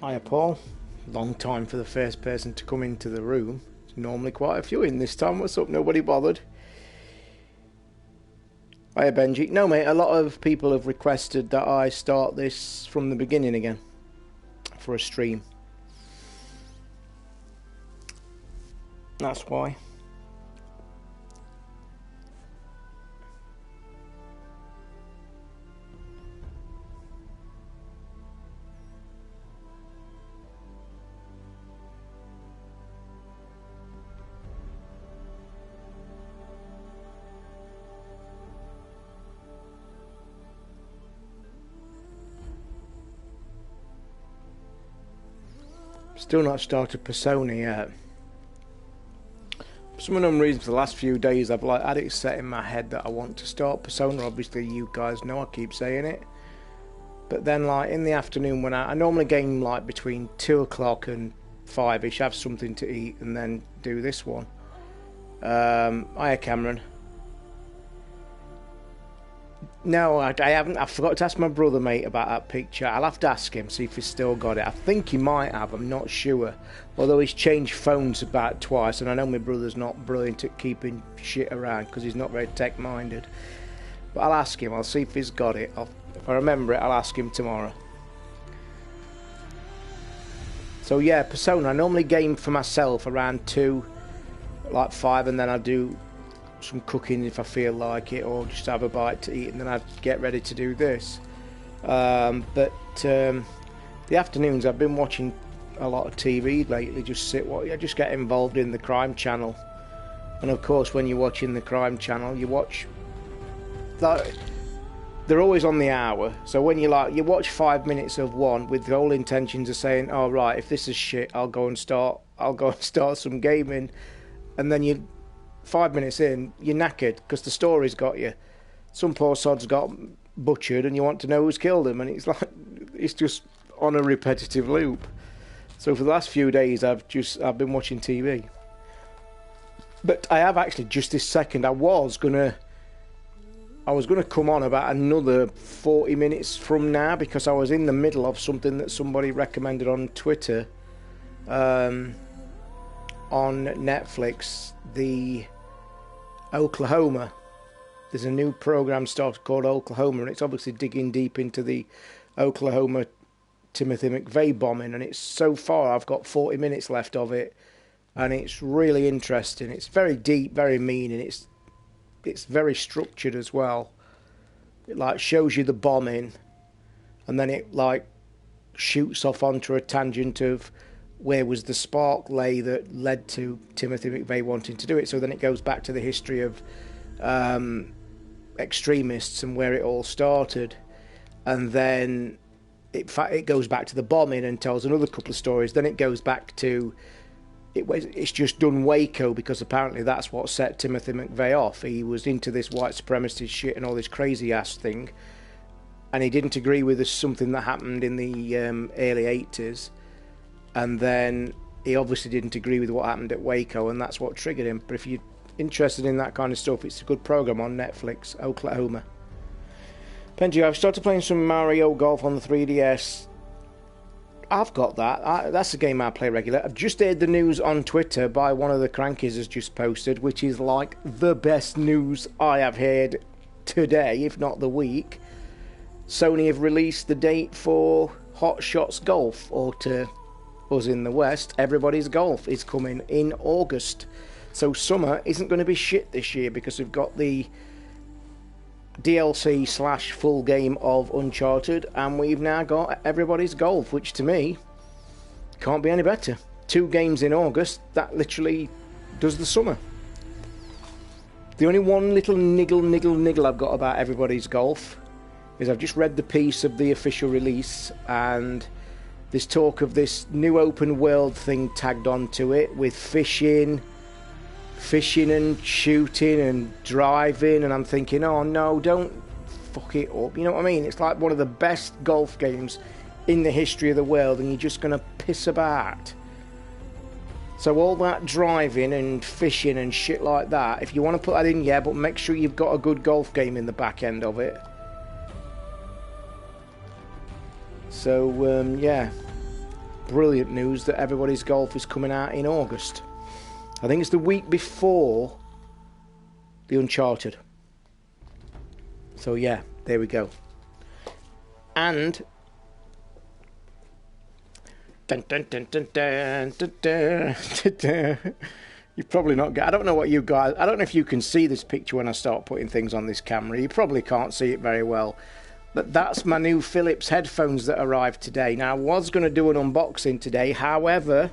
Hiya Paul, long time for the first person to come into the room. There's normally quite a few in this time. What's up? Nobody bothered. Hiya Benji. No mate, a lot of people have requested that I start this from the beginning again for a stream. That's why. Still not started Persona yet. For some unknown reason, for the last few days, I've like had it set in my head that I want to start Persona. Obviously, you guys know I keep saying it. But then, like in the afternoon, when I normally game like between 2 o'clock and 5ish, have something to eat, and then do this one. Hiya Cameron. No, I haven't. I forgot to ask my brother, mate, about that picture. I'll have to ask him, see if he's still got it. I think he might have, I'm not sure. Although he's changed phones about twice, and I know my brother's not brilliant at keeping shit around because he's not very tech-minded. But I'll ask him, I'll see if he's got it. If I remember it, I'll ask him tomorrow. So yeah, Persona, I normally game for myself around 2, like 5, and then I do some cooking if I feel like it, or just have a bite to eat, and then I'd get ready to do this. But the afternoons I've been watching a lot of TV lately. I just get involved in the crime channel, and of course when you're watching the crime channel, you watch that they're always on the hour. So when you watch 5 minutes of one with the whole intentions of saying, "Oh right, if this is shit, I'll go and start some gaming," and then you 5 minutes in, you're knackered because the story's got you. Some poor sod's got butchered and you want to know who's killed him, and it's just on a repetitive loop. So for the last few days I've been watching TV. But I have actually, just this second, I was gonna come on about another 40 minutes from now, because I was in the middle of something that somebody recommended on Twitter, on Netflix, the Oklahoma. There's a new program started called Oklahoma, and it's obviously digging deep into the Oklahoma Timothy McVeigh bombing, and it's so far I've got 40 minutes left of it, and it's really interesting. It's very deep, very mean, and it's very structured as well. It like shows you the bombing, and then it like shoots off onto a tangent of where was the spark lay that led to Timothy McVeigh wanting to do it. So then it goes back to the history of extremists and where it all started, and then it goes back to the bombing and tells another couple of stories. Then it goes back to it's just done Waco, because apparently that's what set Timothy McVeigh off. He was into this white supremacist shit and all this crazy ass thing, and he didn't agree with something that happened in the early 80s. And then he obviously didn't agree with what happened at Waco, and that's what triggered him. But if you're interested in that kind of stuff, it's a good program on Netflix, Oklahoma. Benji, I've started playing some Mario Golf on the 3DS. I've got that. That's a game I play regular. I've just heard the news on Twitter by one of the Crankies has just posted, which is like the best news I have heard today, if not the week. Sony have released the date for Hot Shots Golf, or to us in the West, Everybody's Golf, is coming in August. So summer isn't going to be shit this year, because we've got the DLC / full game of Uncharted, and we've now got Everybody's Golf, which to me can't be any better. 2 games in August, that literally does the summer. The only one little niggle I've got about Everybody's Golf is I've just read the piece of the official release, and there's talk of this new open world thing tagged onto it with fishing and shooting and driving, and I'm thinking, oh no, don't fuck it up. You know what I mean? It's like one of the best golf games in the history of the world, and you're just going to piss about. So all that driving and fishing and shit like that, if you want to put that in, yeah, but make sure you've got a good golf game in the back end of it. So, yeah. brilliant news that Everybody's Golf is coming out in August. I think it's the week before the Uncharted. So yeah, there we go. And dun, dun, dun, dun, dun, dun, dun, dun, dun. You've probably not got, I don't know what you guys, I don't know if you can see this picture when I start putting things on this camera. You probably can't see it very well. But that's my new Philips headphones that arrived today. Now, I was going to do an unboxing today. However,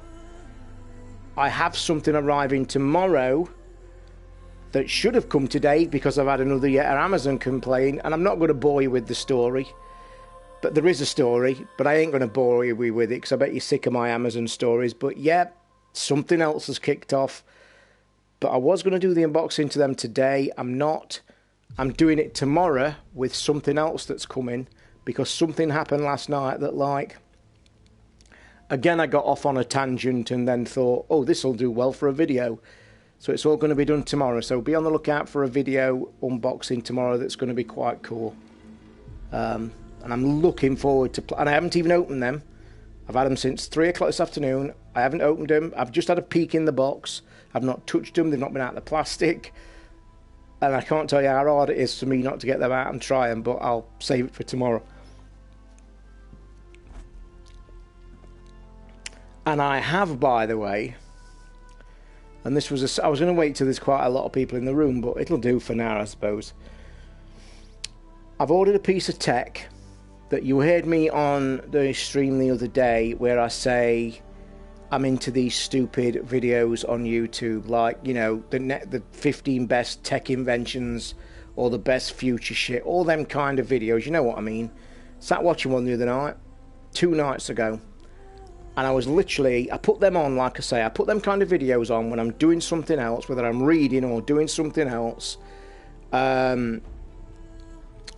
I have something arriving tomorrow that should have come today because I've had another Amazon complaint. And I'm not going to bore you with the story. But there is a story. But I ain't going to bore you with it because I bet you're sick of my Amazon stories. But yeah, something else has kicked off. But I was going to do the unboxing to them today. I'm not. I'm doing it tomorrow with something else that's coming. Because something happened last night that, like, again, I got off on a tangent and then thought, oh, this will do well for a video. So it's all going to be done tomorrow. So be on the lookout for a video unboxing tomorrow that's going to be quite cool. And I'm looking forward to... And I haven't even opened them. I've had them since 3 o'clock this afternoon. I haven't opened them. I've just had a peek in the box. I've not touched them. They've not been out of the plastic. And I can't tell you how hard it is for me not to get them out and try them. But I'll save it for tomorrow. And I have, by the way... And this was I was going to wait till there's quite a lot of people in the room, but it'll do for now, I suppose. I've ordered a piece of tech that you heard me on the stream the other day where I say I'm into these stupid videos on YouTube, like, you know, the 15 best tech inventions or the best future shit, all them kind of videos, you know what I mean. Sat watching one the other night, 2 nights ago. And I was literally, I put them on, like I say, I put them kind of videos on when I'm doing something else, whether I'm reading or doing something else. And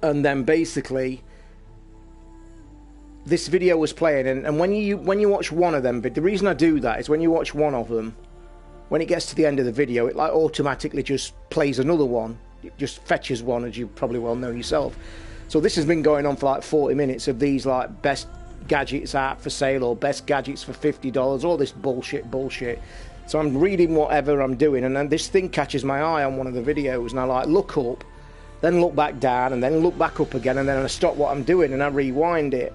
then basically, this video was playing, and when you watch one of them, but the reason I do that is when you watch one of them, when it gets to the end of the video, it like automatically just plays another one. It just fetches one, as you probably well know yourself. So this has been going on for like 40 minutes of these like best gadgets out for sale or best gadgets for $50, all this bullshit. So I'm reading whatever I'm doing, and then this thing catches my eye on one of the videos, and I like look up, then look back down, and then look back up again, and then I stop what I'm doing and I rewind it.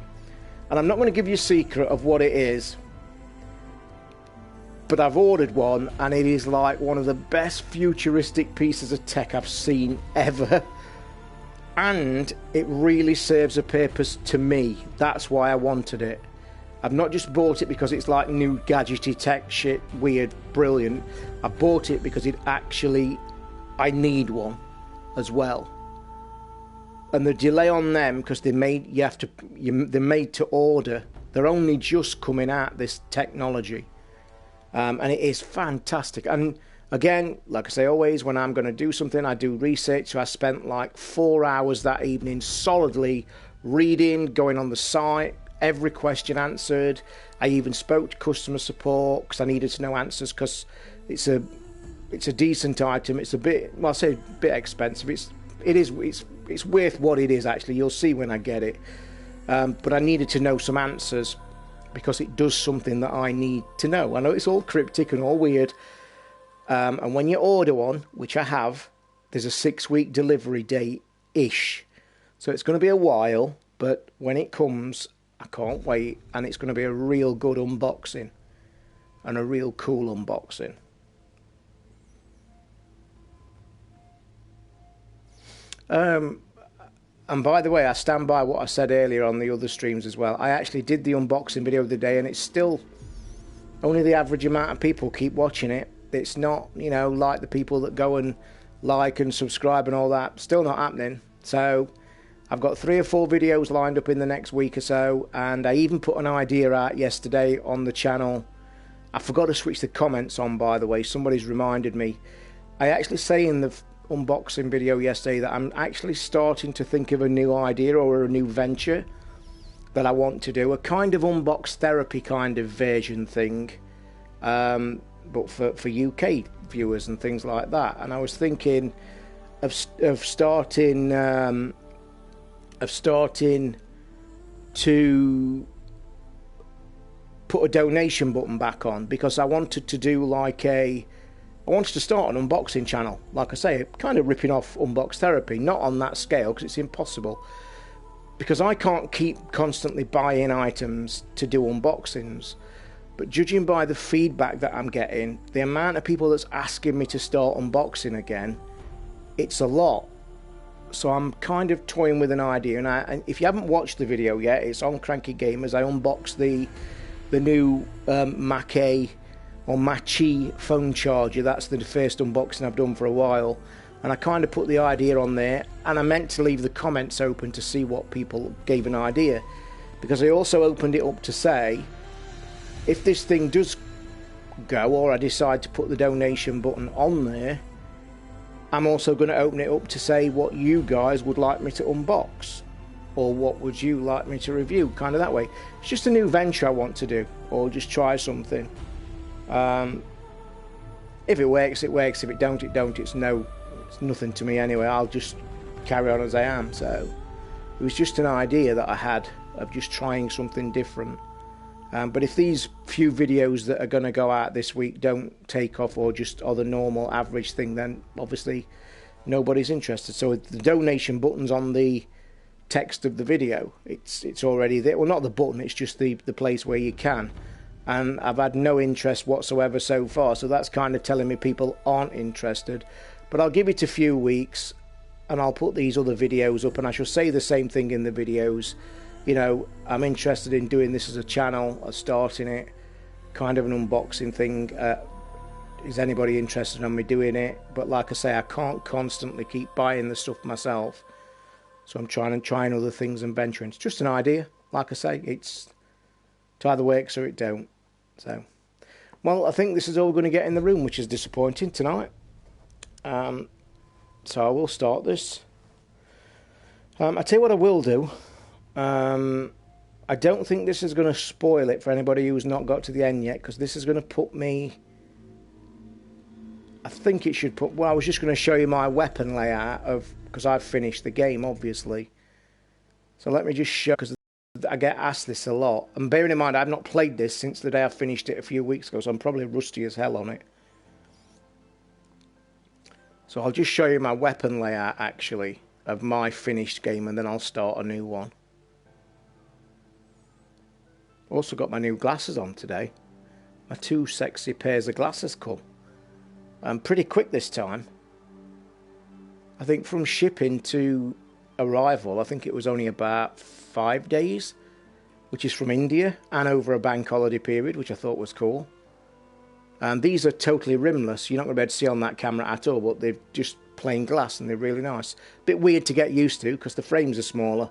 And I'm not going to give you a secret of what it is, but I've ordered one, and it is like one of the best futuristic pieces of tech I've seen ever. And it really serves a purpose to me. That's why I wanted it. I've not just bought it because it's like new gadgety tech shit, weird, brilliant. I bought it because it actually, I need one as well. And the delay on them, because they're made, they're made to order. They're only just coming out, this technology. And it is fantastic. And again, like I say always, when I'm going to do something, I do research. So I spent like 4 hours that evening solidly reading, going on the site, every question answered. I even spoke to customer support because I needed to know answers, because it's a decent item. It's a bit, well, I say a bit expensive. It's worth what it is, actually. You'll see when I get it. But I needed to know some answers because it does something that I need to know. I know it's all cryptic and all weird. And when you order one, which I have, there's a 6-week delivery date-ish. So it's going to be a while, but when it comes, I can't wait. And it's going to be a real good unboxing. And a real cool unboxing. And by the way, I stand by what I said earlier on the other streams as well. I actually did the unboxing video of the day, and it's still only the average amount of people keep watching it. It's not, you know, like the people that go and like and subscribe and all that. Still not happening. So I've got 3 or 4 videos lined up in the next week or so, and I even put an idea out yesterday on the channel. I forgot to switch the comments on, by the way. Somebody's reminded me. I actually say in the unboxing video yesterday that I'm actually starting to think of a new idea or a new venture that I want to do. A kind of unbox therapy kind of version thing. But for UK viewers and things like that. And I was thinking of starting to put a donation button back on, because I wanted to do like I wanted to start an unboxing channel, like I say, kind of ripping off Unbox Therapy, not on that scale because it's impossible, because I can't keep constantly buying items to do unboxings. But judging by the feedback that I'm getting, the amount of people that's asking me to start unboxing again, it's a lot. So I'm kind of toying with an idea, and if you haven't watched the video yet, it's on Cranky Gamers. I unboxed the new Mackie or Machi phone charger. That's the first unboxing I've done for a while, and I kind of put the idea on there, and I meant to leave the comments open to see what people gave an idea, because I also opened it up to say, if this thing does go, or I decide to put the donation button on there, I'm also going to open it up to say what you guys would like me to unbox, or what would you like me to review, kind of that way. It's just a new venture I want to do, or just try something. If it works, it works. If it don't, it don't. It's nothing to me anyway. I'll just carry on as I am. So it was just an idea that I had of just trying something different. But if these few videos that are going to go out this week don't take off, or just are the normal average thing, then obviously nobody's interested. So the donation button's on the text of the video. It's already there. Well, not the button, it's just the place where you can. And I've had no interest whatsoever so far, so that's kind of telling me people aren't interested. But I'll give it a few weeks, and I'll put these other videos up, and I shall say the same thing in the videos. You know, I'm interested in doing this as a channel, or starting it, kind of an unboxing thing. Is anybody interested in me doing it? But like I say, I can't constantly keep buying the stuff myself, so I'm trying other things and venturing. It's just an idea. Like I say, it either works or it don't. So, well, I think this is all we're going to get in the room, which is disappointing tonight. So I will start this. I tell you what I will do. I don't think this is going to spoil it for anybody who's not got to the end yet, because this is going to put me... I think it should put... Well, I was just going to show you my weapon layout of... because I've finished the game, obviously. So let me just show... because I get asked this a lot. And bearing in mind, I've not played this since the day I finished it a few weeks ago, so I'm probably rusty as hell on it. So I'll just show you my weapon layout, actually, of my finished game, and then I'll start a new one. Also got my new glasses on today. My 2 sexy pairs of glasses come. Pretty quick this time. I think from shipping to arrival, I think it was only about 5 days, which is from India, and over a bank holiday period, which I thought was cool. These are totally rimless. You're not going to be able to see on that camera at all, but they're just plain glass, and they're really nice. Bit weird to get used to, because the frames are smaller.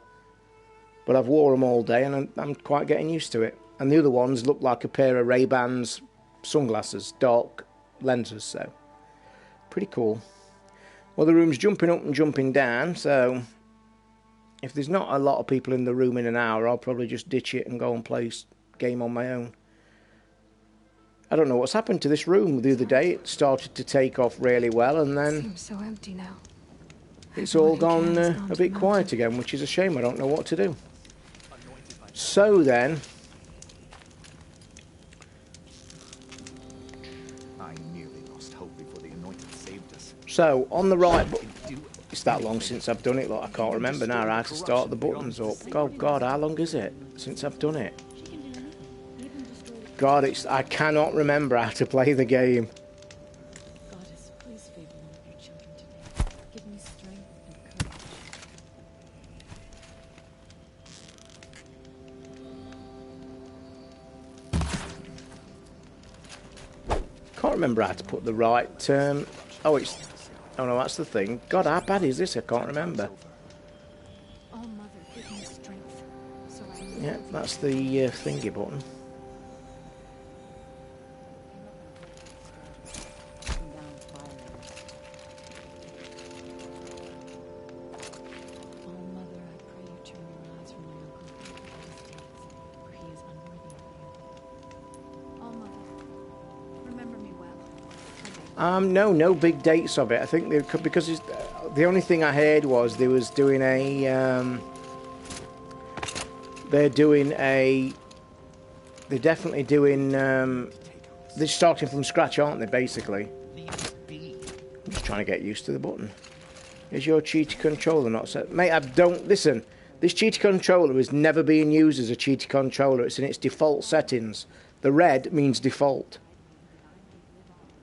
But I've wore them all day, and I'm quite getting used to it. And the other ones look like a pair of Ray-Bans sunglasses, dark lenses, so pretty cool. Well, the room's jumping up and jumping down, so if there's not a lot of people in the room in an hour, I'll probably just ditch it and go and play a game on my own. I don't know what's happened to this room. The other day it started to take off really well, and then seems so empty now. It's all gone a bit quiet again, which is a shame. I don't know what to do. So then, I nearly lost hope before the anointed saved us. So on the right, it's that long since I've done it. Look, I can't remember now how to start the buttons up. Oh God, how long is it since I've done it? God, I cannot remember how to play the game. Goddess, please favor one of your children today. Give me strength and courage. Can't remember how to put the right. Oh, no, that's the thing. God, how bad is this? I can't remember. Oh, Mother, give me strength. So Yeah, that's the thingy button. No big dates of it. I think because the only thing I heard was they was doing a they're doing a They're definitely doing... they're starting from scratch, aren't they, basically? I'm just trying to get used to the button. Is your cheater controller not set? Mate, I don't... Listen, this cheater controller is never being used as a cheater controller. It's in its default settings. The red means default.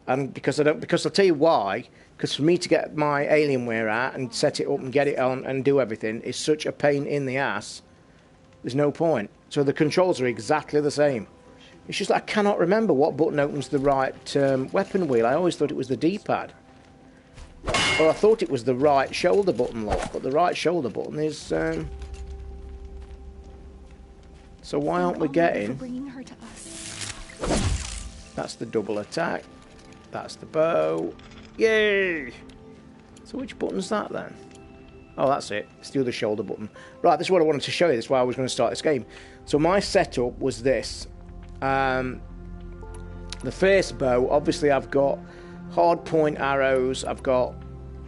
And because I don't... Because I'll tell you why. Because for me to get my Alienware out and set it up and get it on and do everything is such a pain in the ass. There's no point. So the controls are exactly the same. It's just I cannot remember what button opens the right weapon wheel. I always thought it was the D-pad. Or I thought it was the right shoulder button lock, but the right shoulder button is... So why aren't we getting... Bringing her to us. That's the double attack. That's the bow. Yay! So which button's that then? Oh, that's it. It's the other shoulder button. Right, this is what I wanted to show you. This is why I was going to start this game. So my setup was this. The first bow, obviously I've got hard point arrows, I've got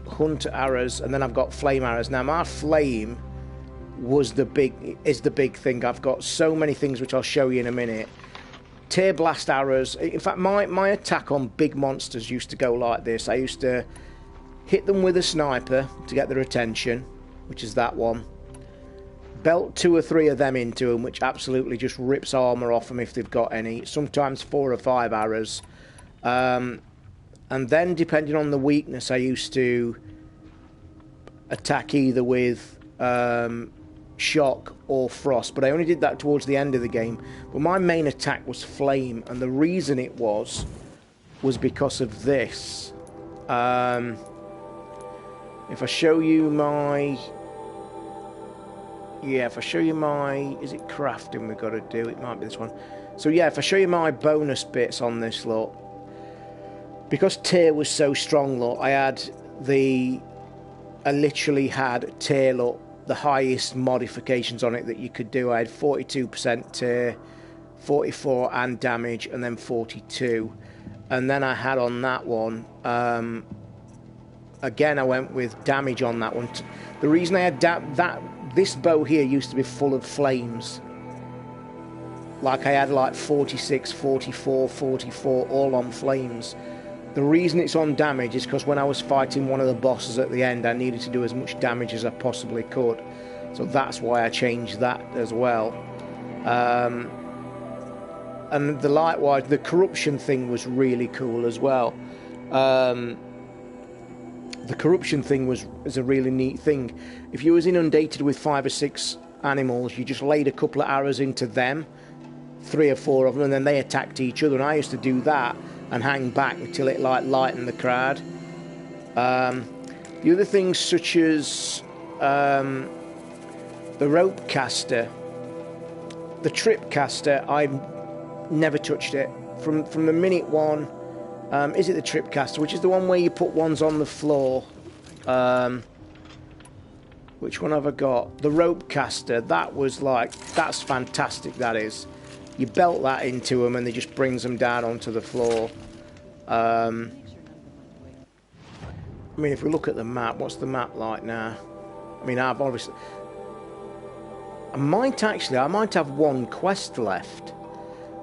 hunter arrows, and then I've got flame arrows. Now my flame is the big thing. I've got so many things which I'll show you in a minute. Tear blast arrows. In fact, my attack on big monsters used to go like this. I used to hit them with a sniper to get their attention, which is that one. Belt 2 or 3 of them into them, which absolutely just rips armour off them if they've got any. Sometimes 4 or 5 arrows. And then, depending on the weakness, I used to attack either with shock or frost. But I only did that towards the end of the game. But my main attack was flame. And the reason it was because of this. If I show you my... Yeah, if I show you my... Is it crafting we've got to do? It might be this one. So yeah, if I show you my bonus bits on this lot, because tear was so strong, look, I literally had tear, look, the highest modifications on it that you could do. I had 42% tear, 44 and damage, and then 42. And then I had on that one, again I went with damage on that one. The reason I had this bow here used to be full of flames. Like I had like 46, 44, 44 all on flames. The reason it's on damage is because when I was fighting one of the bosses at the end, I needed to do as much damage as I possibly could. So that's why I changed that as well. And likewise, the corruption thing was really cool as well. The corruption thing is a really neat thing. If you was inundated with 5 or 6 animals, you just laid a couple of arrows into them, 3 or 4 of them, and then they attacked each other. And I used to do that and hang back until it like lightened the crowd. The other things such as the rope caster, the trip caster, I've never touched it from the minute one. Is it the trip caster, which is the one where you put ones on the floor? Which one have I got? The rope caster. That was like, that's fantastic. That is. You belt that into them and they just brings them down onto the floor. I mean, if we look at the map, what's the map like now? I mean, I've obviously... I might have 1 quest left.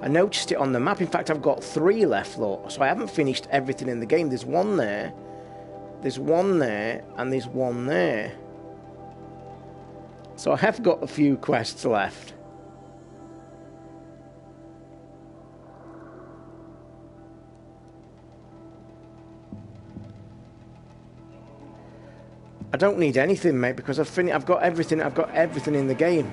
I noticed it on the map. In fact, I've got 3 left, look. So I haven't finished everything in the game. There's 1 there. There's 1 there. And there's 1 there. So I have got a few quests left. I don't need anything, mate, because I've got everything. I've got everything in the game.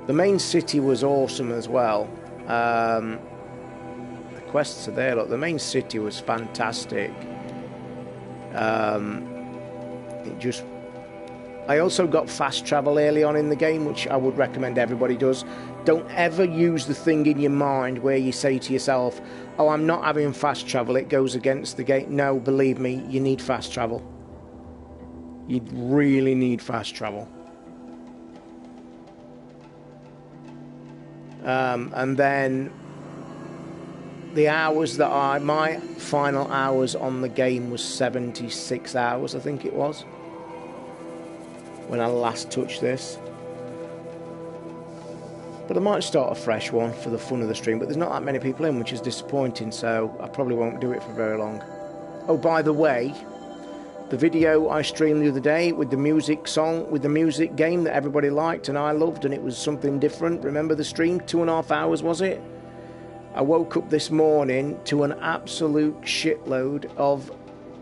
The main city was awesome as well. The quests are there. Look, the main city was fantastic. I also got fast travel early on in the game, which I would recommend everybody does. Don't ever use the thing in your mind where you say to yourself, oh, I'm not having fast travel, it goes against the game. No, believe me, you need fast travel. You really need fast travel. And then the hours that my final hours on the game was 76 hours, I think it was, when I last touched this. But I might start a fresh one for the fun of the stream, but there's not that many people in, which is disappointing, so I probably won't do it for very long. Oh, by the way, the video I streamed the other day with the music song, with the music game that everybody liked and I loved, and it was something different. Remember the stream? 2.5 hours, was it? I woke up this morning to an absolute shitload of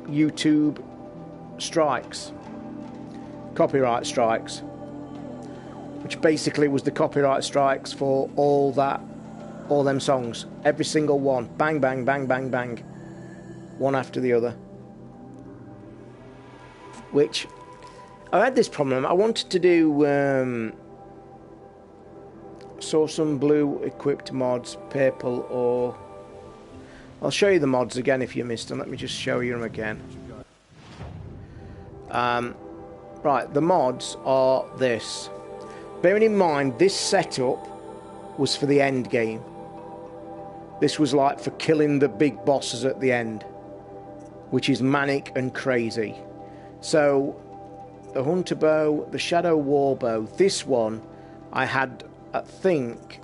YouTube strikes. Copyright strikes. Which basically was the copyright strikes for all them songs. Every single one. Bang, bang, bang, bang, bang. One after the other. Which, I had this problem. I wanted to do, saw some blue equipped mods, purple or... I'll show you the mods again if you missed them. Let me just show you them again. Right, the mods are this. Bearing in mind, this setup was for the end game. This was like for killing the big bosses at the end, which is manic and crazy. So, the Hunter Bow, the Shadow War Bow, this one I had, I think,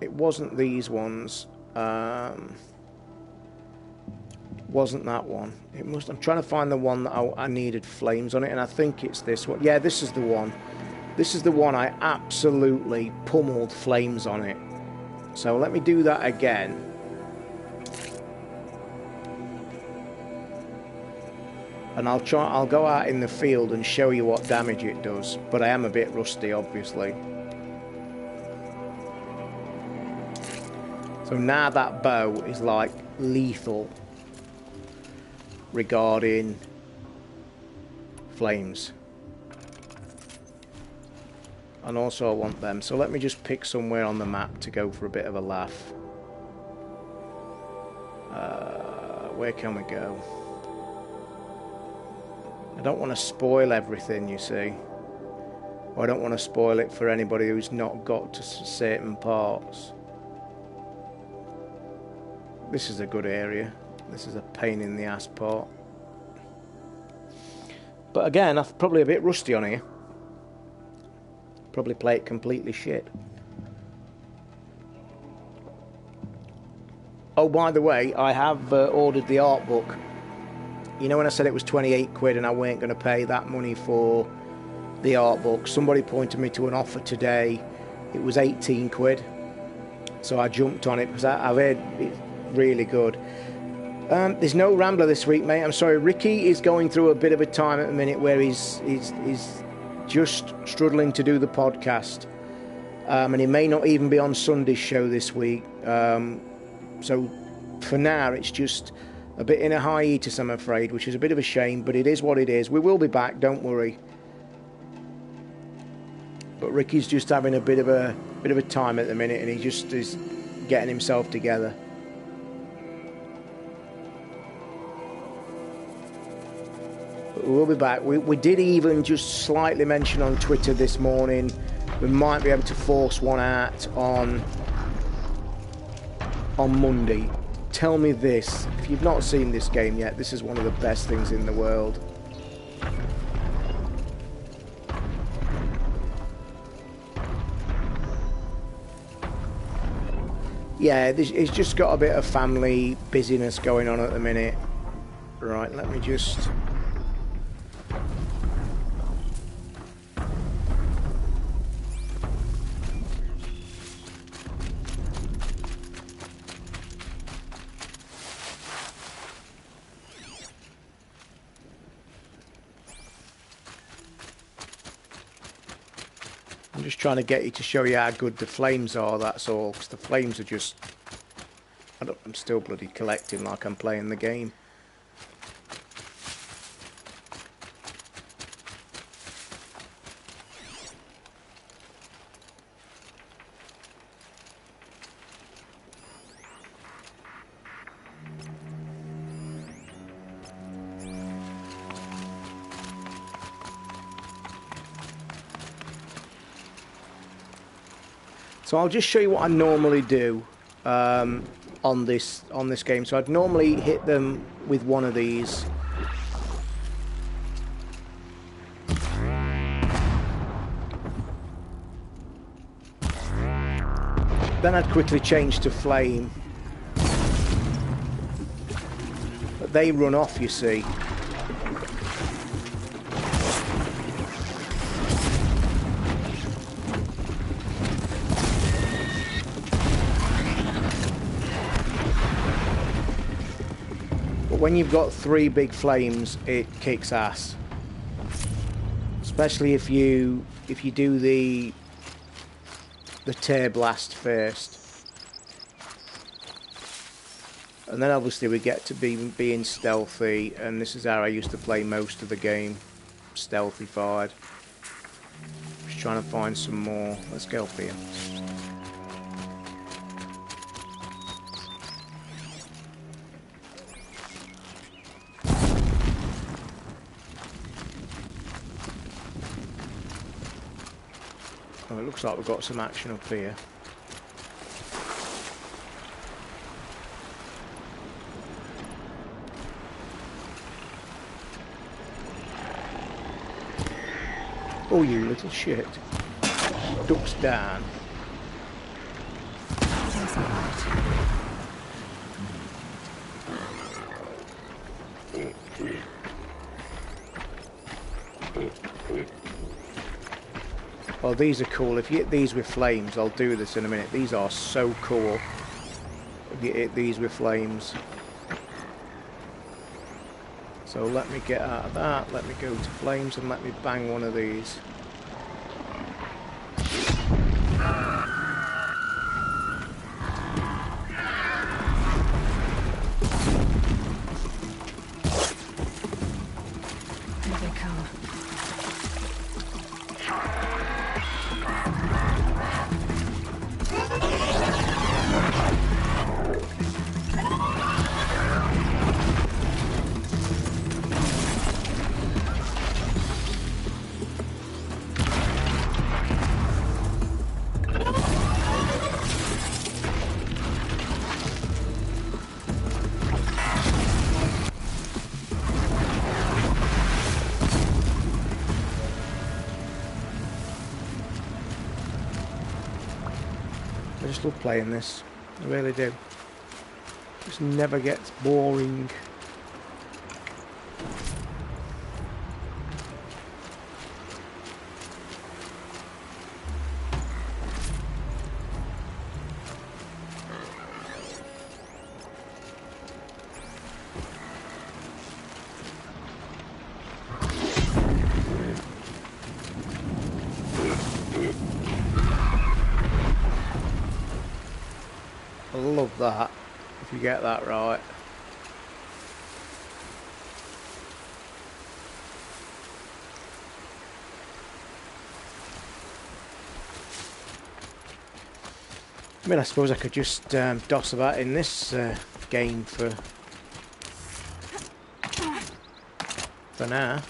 it wasn't these ones, wasn't that one. It must. I'm trying to find the one that I needed flames on it, and I think it's this one. Yeah, this is the one. This is the one I absolutely pummeled flames on it. So let me do that again. And I'll go out in the field and show you what damage it does. But I am a bit rusty, obviously. So now that bow is like lethal regarding flames. And also I want them. So let me just pick somewhere on the map to go for a bit of a laugh. Where can we go? I don't want to spoil everything, you see. Or I don't want to spoil it for anybody who's not got to certain parts. This is a good area. This is a pain in the ass part. But again, I'm probably a bit rusty on here. Probably play it completely shit. Oh, by the way, I have ordered the art book. You know when I said it was 28 quid and I weren't going to pay that money for the art book? Somebody pointed me to an offer today. It was 18 quid. So I jumped on it because I've heard it's really good. There's no Rambler this week, mate. I'm sorry. Ricky is going through a bit of a time at the minute where he's just struggling to do the podcast. And he may not even be on Sunday's show this week. So for now, it's just a bit in a hiatus, I'm afraid, which is a bit of a shame, but it is what it is. We will be back, don't worry. But Ricky's just having a bit of a time at the minute, and he just is getting himself together. But we'll be back. We did even just slightly mention on Twitter this morning we might be able to force one out on Monday. Tell me this, if you've not seen this game yet, this is one of the best things in the world. Yeah, it's just got a bit of family busyness going on at the minute. Right, let me just... I'm just trying to get you to show you how good the flames are, that's all, because the flames are just... I'm still bloody collecting like I'm playing the game. So I'll just show you what I normally do on this game. So I'd normally hit them with one of these. Then I'd quickly change to flame. But they run off, you see. But when you've got 3 big flames, it kicks ass. Especially if you do the tear blast first. And then obviously we get to being stealthy, and this is how I used to play most of the game, stealthy-fied. Just trying to find some more. Let's go up here. Oh, it looks like we've got some action up here. Oh, you little shit. Ducks down. Oh, these are cool. If you hit these with flames, I'll do this in a minute. These are so cool. If you hit these with flames. So let me get out of that, let me go to flames, and let me bang one of these. Here they come. I just love playing this, I really do. Just never gets boring. I love that, if you get that right. I mean, I suppose I could just doss about in this game for now.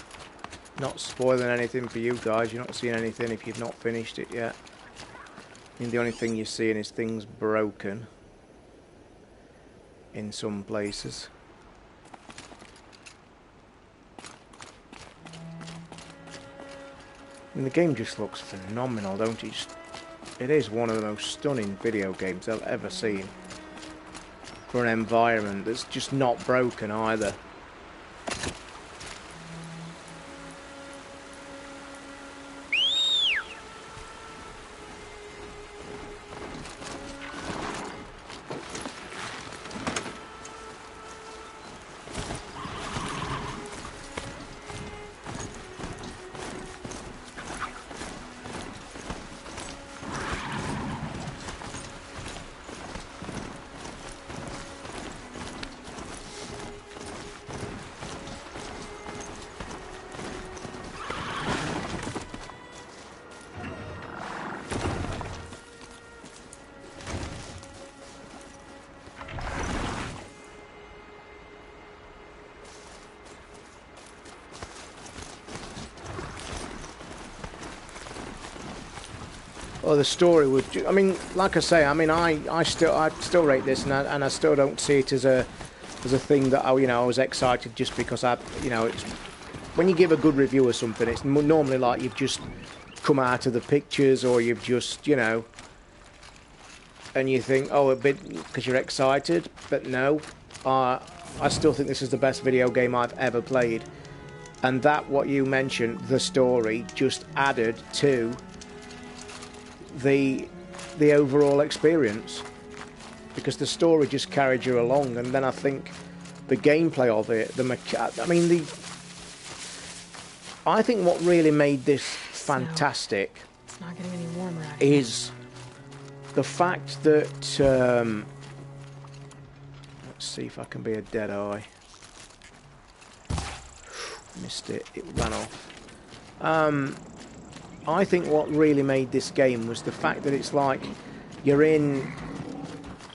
Not spoiling anything for you guys, you're not seeing anything if you've not finished it yet. I mean, the only thing you're seeing is things broken in some places. I mean, the game just looks phenomenal, don't it? It is one of the most stunning video games I've ever seen. For an environment that's just not broken either. Or the story would. I mean, like I say, I mean, I still rate this, and I still don't see it as a thing that I was excited just because it's when you give a good review or something, it's normally like you've just come out of the pictures, or you've just and you think, oh, a bit because you're excited, but no, I still think this is the best video game I've ever played. And that, what you mentioned, the story, just added to the overall experience, because the story just carried you along. And then I think the gameplay of it, I think what really made this fantastic It's not getting any warmer out is the fact that let's see if I can be a dead eye. Missed it, it ran off. I think what really made this game was the fact that it's like you're in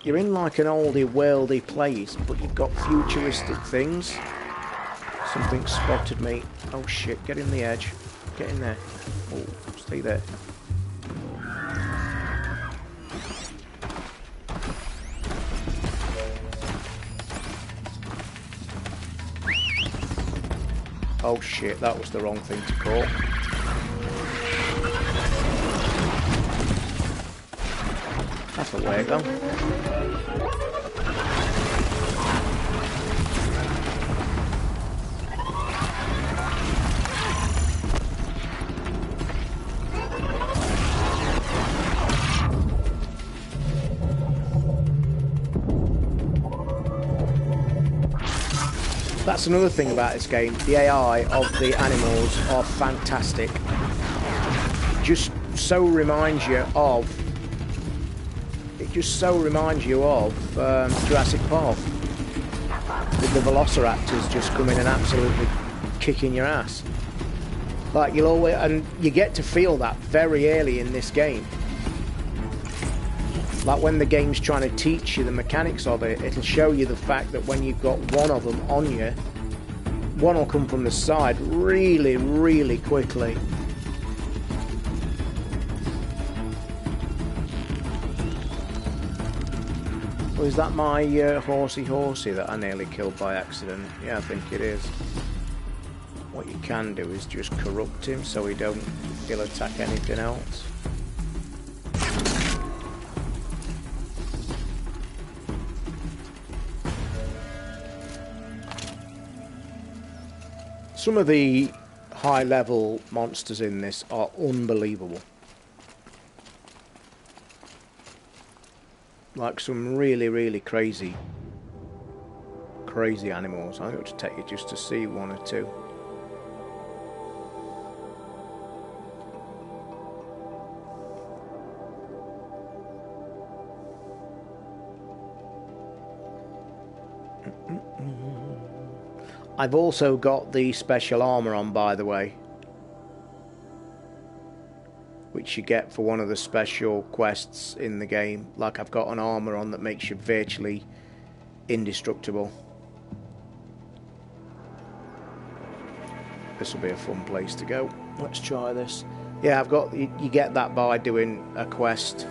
like an oldie worldy place, but you've got futuristic things. Something spotted me. Oh shit, get in the edge. Get in there. Oh, stay there. Oh shit, that was the wrong thing to call. That's a way though. That's another thing about this game. The AI of the animals are fantastic. Just so reminds you of. It just so reminds you of Jurassic Park, with the Velociraptors just coming and absolutely kicking your ass. Like you'll always, and you get to feel that very early in this game. Like when the game's trying to teach you the mechanics of it, it'll show you the fact that when you've got one of them on you, one will come from the side really, really quickly. Well, is that my horsey that I nearly killed by accident? Yeah, I think it is. What you can do is just corrupt him so he'll attack anything else. Some of the high-level monsters in this are unbelievable. Like some really, really crazy animals. I'm going to take you just to see one or two. I've also got the special armor on, by the way, which you get for one of the special quests in the game. Like I've got an armor on that makes you virtually indestructible. This will be a fun place to go. Let's try this. Yeah, I've got. You get that by doing a quest,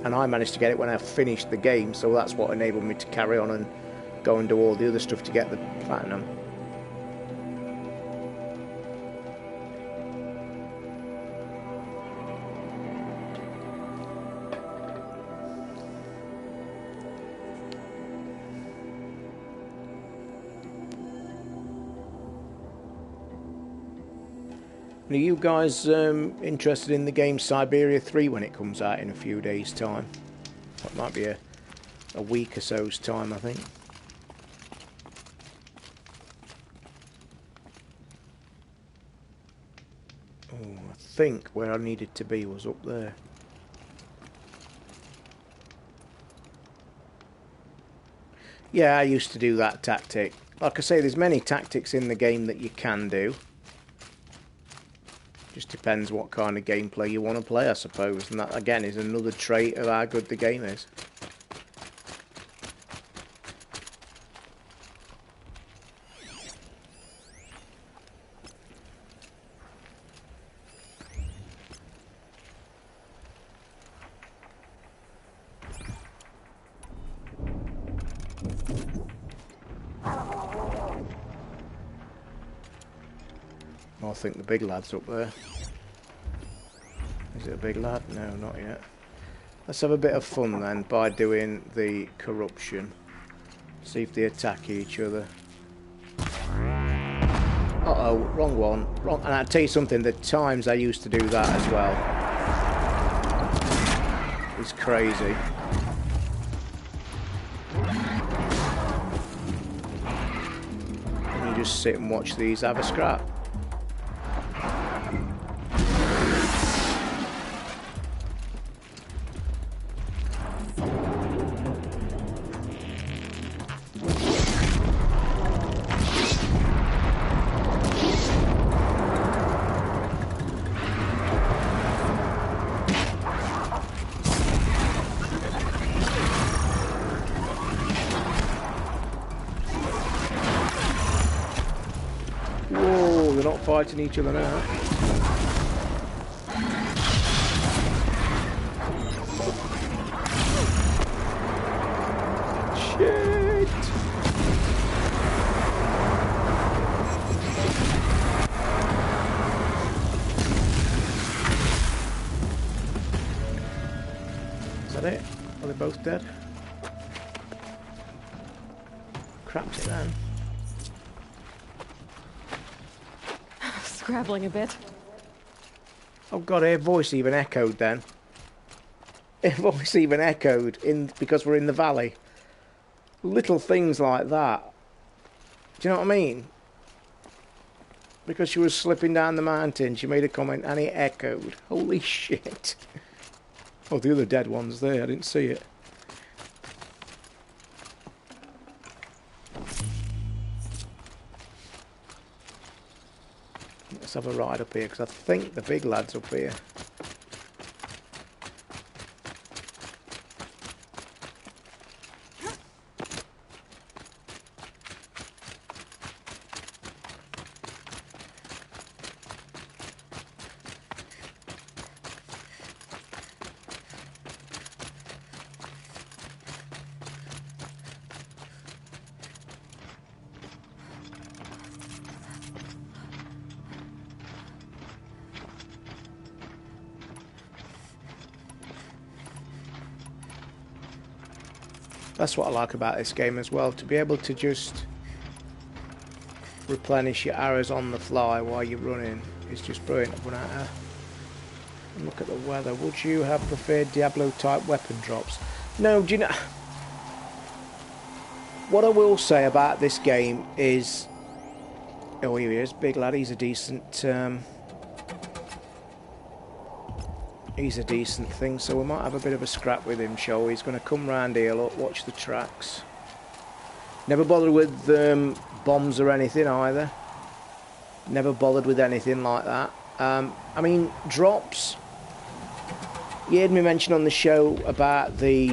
and I managed to get it when I finished the game, so that's what enabled me to carry on and go and do all the other stuff to get the platinum. Are you guys interested in the game Siberia 3 when it comes out in a few days' time? That might be a week or so's time, I think. Oh, I think where I needed to be was up there. Yeah, I used to do that tactic. Like I say, there's many tactics in the game that you can do. Just depends what kind of gameplay you want to play, I suppose. And that, again, is another trait of how good the game is. I think the big lad's up there. Is it a big lad? No, not yet. Let's have a bit of fun then by doing the corruption. See if they attack each other. Uh-oh, wrong one. Wrong. And I'll tell you something, the times I used to do that as well. It's crazy. And you just sit and watch these have a scrap. Fighting each other now. Shit! Is that it? Are they both dead? Crapped it then. Scrabbling a bit. Oh god, her voice even echoed then. Her voice even echoed because we're in the valley. Little things like that. Do you know what I mean? Because she was slipping down the mountain, she made a comment and it echoed. Holy shit. Oh, the other dead one's there, I didn't see it. Let's have a ride up here, because I think the big lad's up here. That's what I like about this game as well, to be able to just replenish your arrows on the fly while you're running is just brilliant. I've run out of... And look at the weather. Would you have preferred Diablo type weapon drops? No, do you know... What I will say about this game is... Oh, here he is, big lad, he's a decent... He's a decent thing, so we might have a bit of a scrap with him, shall we? He's going to come round here, look, watch the tracks. Never bothered with bombs or anything either. Never bothered with anything like that. I mean, drops. You heard me mention on the show about the,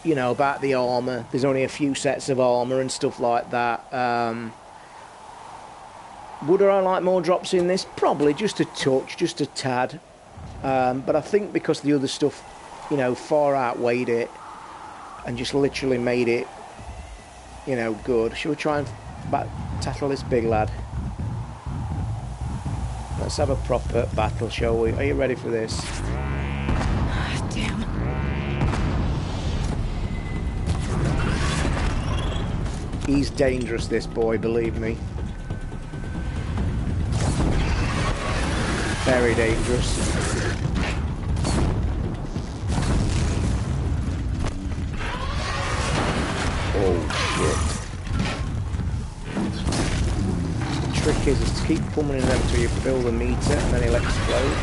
you know, about the armour. There's only a few sets of armour and stuff like that. Would I like more drops in this? Probably, just a touch, just a tad. But I think because the other stuff, you know, far outweighed it and just literally made it, you know, good. Shall we try and tackle this big lad? Let's have a proper battle, shall we? Are you ready for this? Damn. He's dangerous, this boy, believe me. Very dangerous. Oh shit. The trick is to keep pummeling them until you fill the meter and then he'll explode.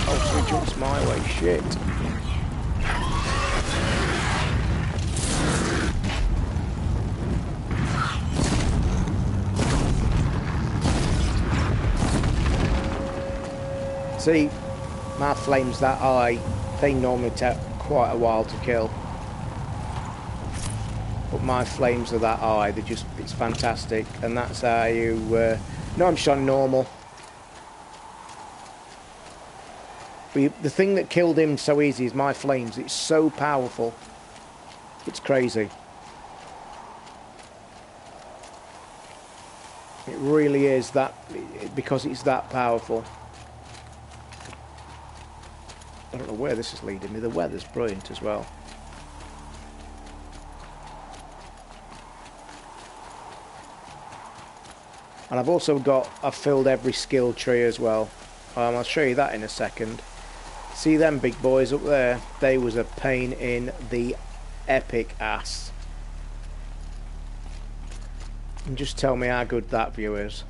Oh, so he jumps my way, shit. See, my flames that high, they normally take quite a while to kill. But my flames are that high, they're just, it's fantastic. And that's how you, no, I'm just on normal. But the thing that killed him so easy is my flames. It's so powerful. It's crazy. It really is that, because it's that powerful. I don't know where this is leading me. The weather's brilliant as well. And I've filled every skill tree as well. I'll show you that in a second. See them big boys up there? They was a pain in the epic ass. And just tell me how good that view is.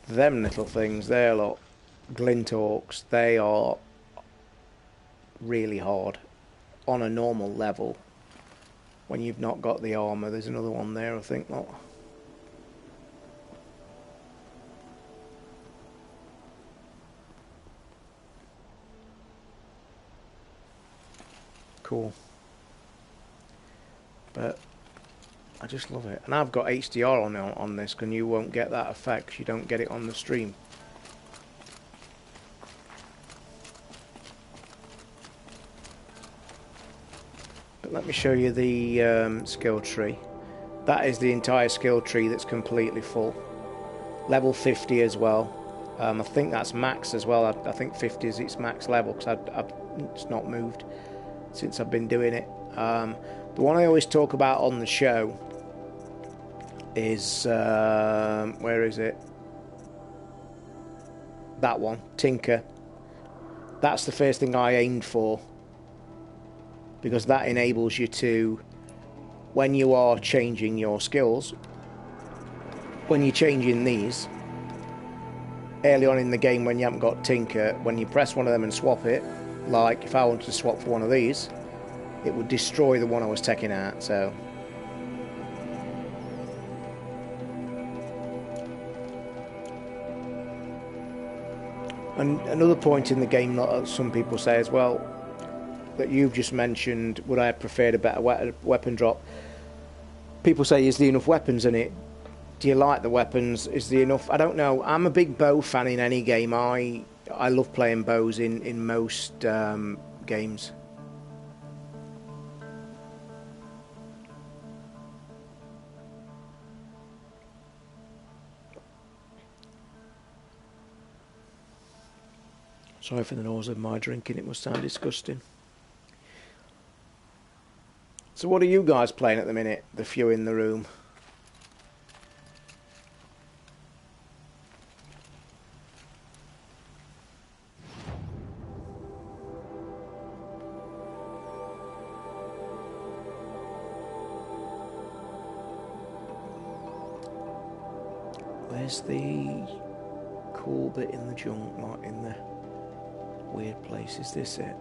Them little things, they're like glint orcs. They are really hard on a normal level. When you've not got the armour, there's another one there, I think. Not. Cool. But I just love it, and I've got HDR on this, and you won't get that effect 'cause you don't get it on the stream. Let me show you the skill tree. That is the entire skill tree that's completely full. Level 50 as well. I think that's max as well. I think 50 is its max level because it's not moved since I've been doing it. The one I always talk about on the show is where is it? That one, Tinker. That's the first thing I aimed for, because that enables you to, when you are changing your skills, when you're changing these, early on in the game when you haven't got Tinker, when you press one of them and swap it, like if I wanted to swap for one of these, it would destroy the one I was taking out, so. And another point in the game that some people say as well, that you've just mentioned, would I have preferred a better weapon drop? People say, is there enough weapons in it? Do you like the weapons? Is there enough? I don't know. I'm a big bow fan in any game. I love playing bows in most games. Sorry for the noise of my drinking. It must sound disgusting. So what are you guys playing at the minute, the few in the room? Where's the cool bit in the junk, like in the weird place? Is this it?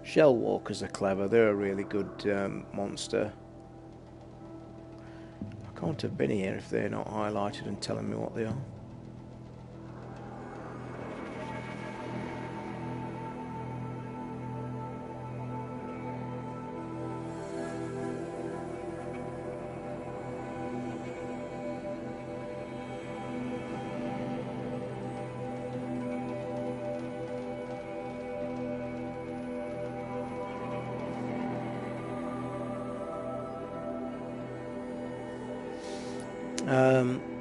Shell walkers are clever. They're a really good monster. I can't have been here if they're not highlighted and telling me what they are.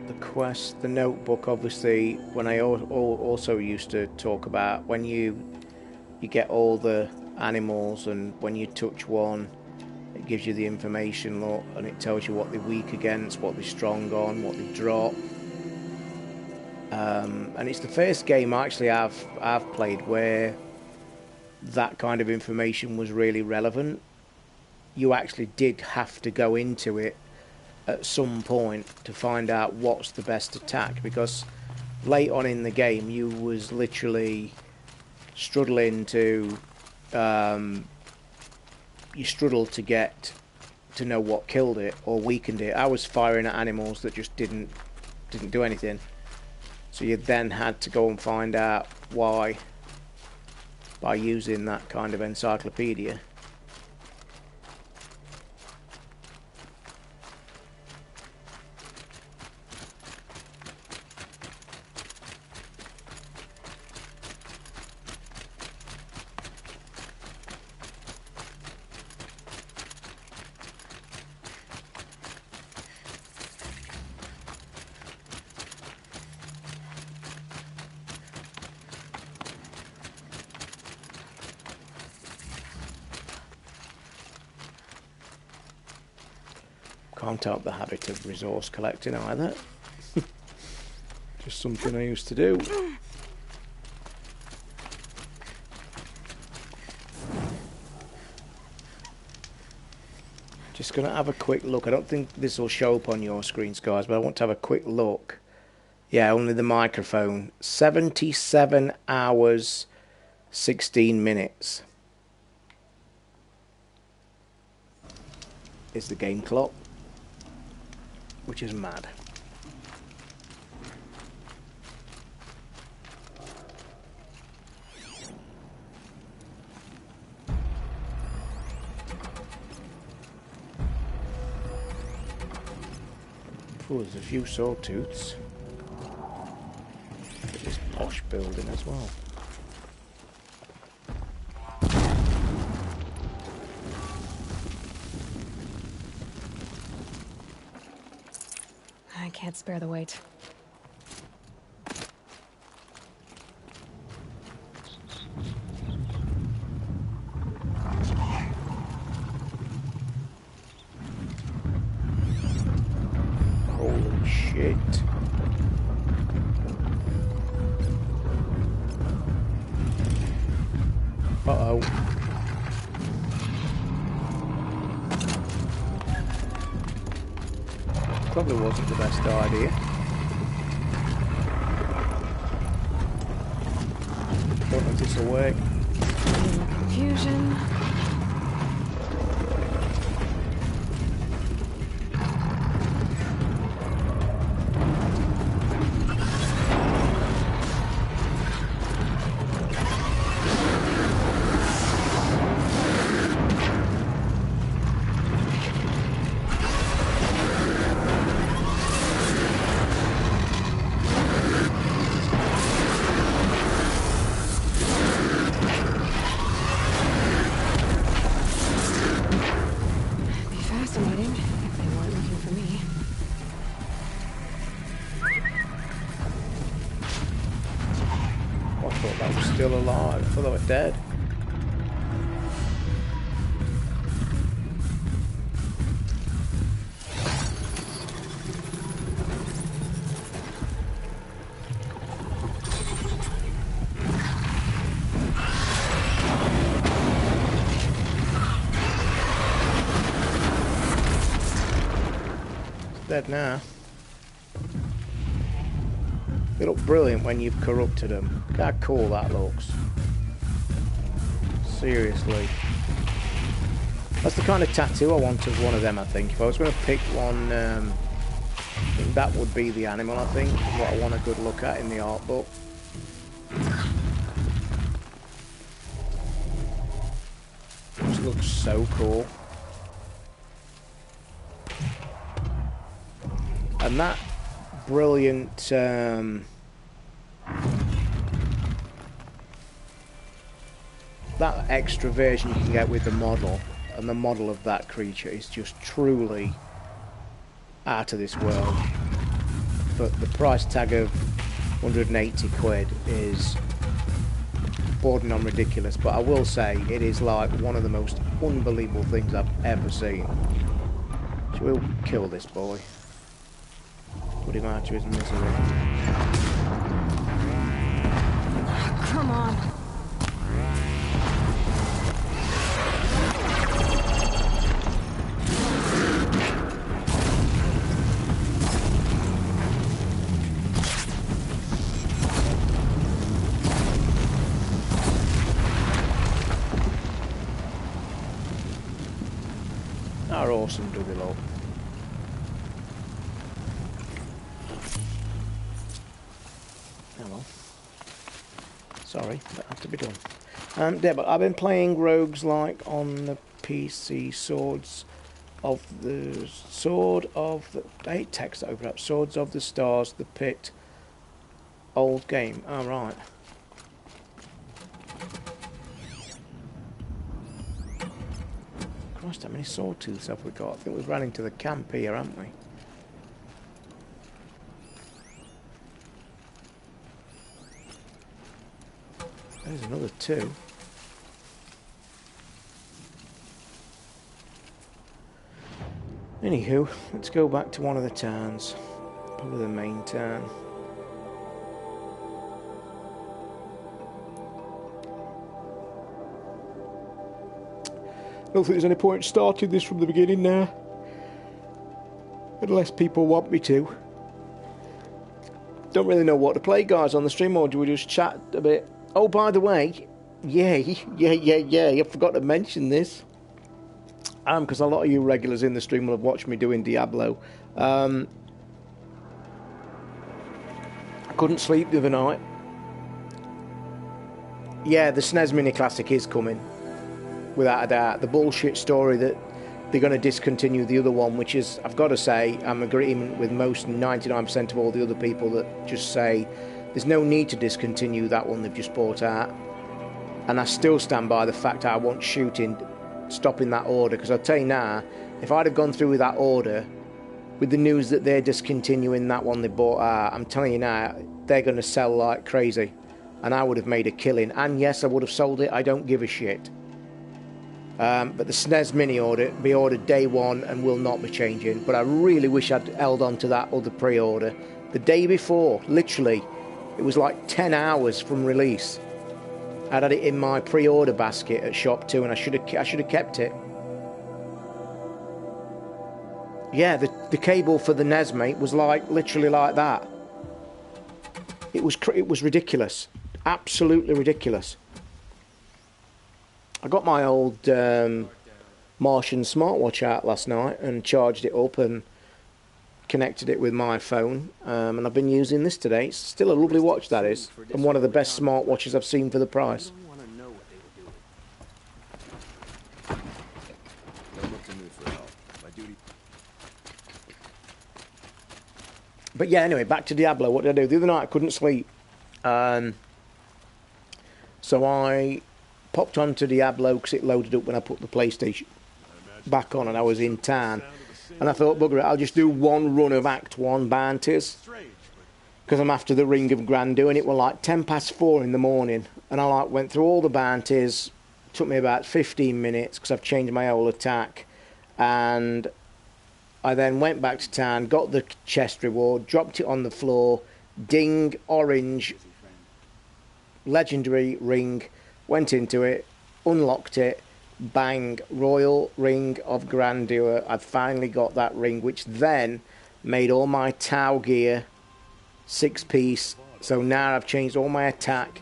The quest, the notebook, obviously, when I also used to talk about when you get all the animals, and when you touch one, it gives you the information, look, and it tells you what they're weak against, what they're strong on, what they drop. And it's the first game actually I've played where that kind of information was really relevant. You actually did have to go into it at some point to find out what's the best attack, because late on in the game you was literally struggling to you struggled to get to know what killed it or weakened it. I was firing at animals that just didn't do anything, so you then had to go and find out why by using that kind of encyclopedia. Can't help the habit of resource collecting either. Just something I used to do. Just going to have a quick look. I don't think this will show up on your screens, guys, but I want to have a quick look. Yeah, only the microphone. 77 hours, 16 minutes is the game clock, which is mad. Oh, there's a few sawtooths. Look at this posh building as well. I can't spare the weight. Holy shit. Uh-oh. Probably wasn't the best idea. Don't know if this will work. Confusion. Still alive. I thought they were dead. It's dead now. They look brilliant when you've corrupted them. Look how cool that looks. Seriously. That's the kind of tattoo I want as one of them, I think. If I was going to pick one, I think that would be the animal, I think. What I want a good look at in the art book. This looks so cool. And that brilliant that extra version you can get with the model, and the model of that creature is just truly out of this world. But the price tag of 180 quid is bordering on ridiculous, but I will say it is like one of the most unbelievable things I've ever seen. So we'll kill this boy. Put him out to his misery. Come on. How awesome do they look? Oh well. Sorry, that had to be done. Yeah, but I've been playing rogues like on the PC. Swords of the I hate text that open up. Swords of the Stars, the Pit. Old game. Oh right. Christ, how many sawtooths have we got? I think we've run into the camp here, haven't we? There's another two. Anywho, let's go back to one of the towns. Probably the main town. I don't think there's any point starting this from the beginning now. Unless people want me to. Don't really know what to play, guys, on the stream, or do we just chat a bit? Oh, by the way, yeah, I forgot to mention this. Because a lot of you regulars in the stream will have watched me doing Diablo. I couldn't sleep the other night. Yeah, the SNES Mini Classic is coming, without a doubt. The bullshit story that they're going to discontinue the other one, which is, I've got to say, I'm in agreement with most 99% of all the other people that just say there's no need to discontinue that one they've just bought out. And I still stand by the fact I want shooting stopping that order, because I'll tell you now, if I'd have gone through with that order with the news that they're discontinuing that one they bought out, I'm telling you now, they're going to sell like crazy, and I would have made a killing. And yes, I would have sold it, I don't give a shit. But the SNES Mini order be ordered day one and will not be changing. But I really wish I'd held on to that other pre-order the day before. Literally, it was like 10 hours from release. I'd had it in my pre-order basket at Shop 2, and I should have kept it. Yeah, the cable for the NES, mate, was like literally like that. It was ridiculous, absolutely ridiculous. I got my old Martian smartwatch out last night and charged it up and connected it with my phone, and I've been using this today. It's still a lovely watch, that is, and one of the best smartwatches I've seen for the price. But yeah, anyway, back to Diablo. What did I do? The other night I couldn't sleep, so I popped onto Diablo because it loaded up when I put the PlayStation back on and I was in town. And I thought, bugger it, I'll just do one run of Act 1 bounties, because I'm after the Ring of Grandu, and it was like 4:10 in the morning. And I like went through all the bounties. It took me about 15 minutes because I've changed my whole attack. And I then went back to town, got the chest reward, dropped it on the floor, ding, orange, legendary ring, went into it, unlocked it, bang, Royal Ring of Grandeur. I'd finally got that ring, which then made all my Tau gear 6-piece. So now I've changed all my attack,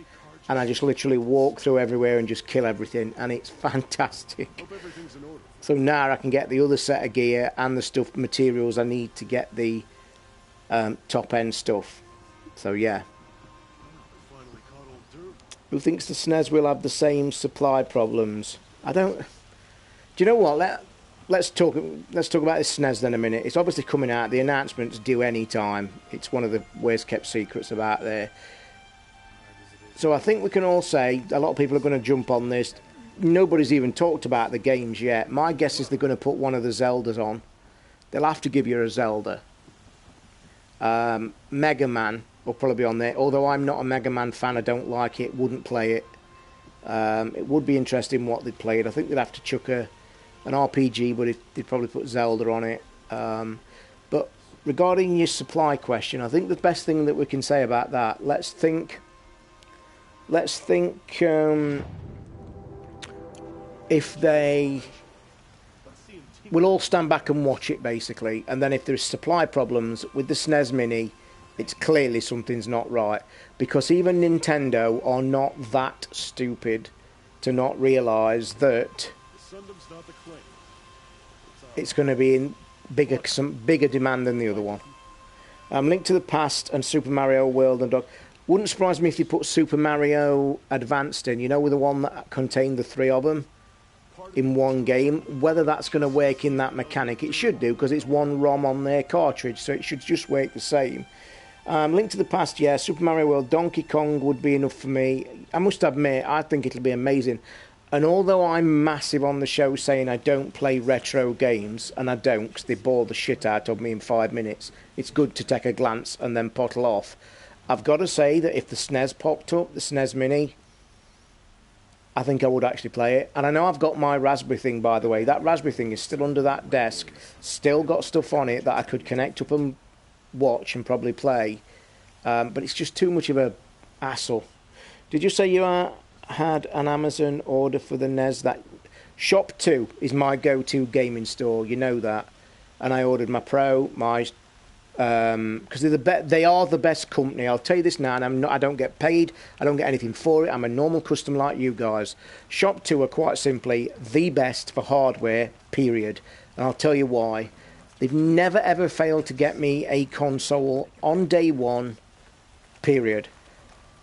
and I just literally walk through everywhere and just kill everything, and it's fantastic. So now I can get the other set of gear and the stuff, materials I need to get the top end stuff. So yeah. Who thinks the SNES will have the same supply problems? I don't. Do you know what? Let's talk about this SNES then a minute. It's obviously coming out. The announcement's due any time. It's one of the worst kept secrets about there. So I think we can all say a lot of people are going to jump on this. Nobody's even talked about the games yet. My guess is they're going to put one of the Zeldas on. They'll have to give you a Zelda. Mega Man will probably be on there. Although I'm not a Mega Man fan, I don't like it, wouldn't play it. It would be interesting what they'd played. I think they'd have to chuck an RPG, but they'd probably put Zelda on it. But regarding your supply question, I think the best thing that we can say about that, let's think if they... We'll all stand back and watch it, basically. And then if there's supply problems with the SNES Mini, it's clearly something's not right. Because even Nintendo are not that stupid to not realise that it's going to be in some bigger demand than the other one. Link to the Past and Super Mario World and Dog. Wouldn't surprise me if they put Super Mario Advanced in, you know, with the one that contained the 3 of them in one game. Whether that's going to work in that mechanic, it should do, because it's one ROM on their cartridge, so it should just work the same. Link to the Past, yeah. Super Mario World, Donkey Kong would be enough for me. I must admit, I think it'll be amazing. And although I'm massive on the show saying I don't play retro games, and I don't, because they bore the shit out of me in 5 minutes, it's good to take a glance and then pottle off. I've got to say that if the SNES popped up, the SNES Mini, I think I would actually play it. And I know I've got my Raspberry thing, by the way. That Raspberry thing is still under that desk. Still got stuff on it that I could connect up and watch and probably play. But it's just too much of a hassle. Did you say you had an Amazon order for the NES? That Shop 2 is my go-to gaming store. You know that. And I ordered my Pro, my... because they are the best company. I'll tell you this now, and I don't get paid. I don't get anything for it. I'm a normal customer like you guys. Shop 2 are quite simply the best for hardware, period. And I'll tell you why. They've never ever failed to get me a console on day one, period.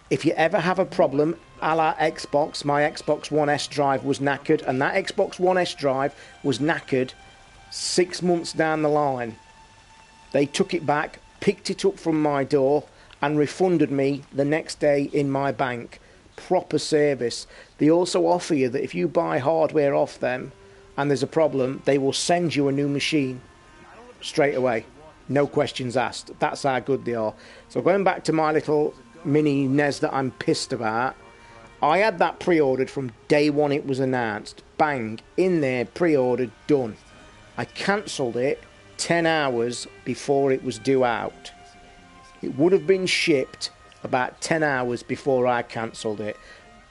If you ever have a problem, a la Xbox, my Xbox One S drive was knackered, and that Xbox One S drive was knackered 6 months down the line. They took it back, picked it up from my door, and refunded me the next day in my bank. Proper service. They also offer you that if you buy hardware off them and there's a problem, they will send you a new machine straight away. No questions asked. That's how good they are. So going back to my little mini NES that I'm pissed about, I had that pre-ordered from day one it was announced. Bang, in there, pre-ordered, done. I cancelled it 10 hours before it was due out. It would have been shipped about 10 hours before I cancelled it.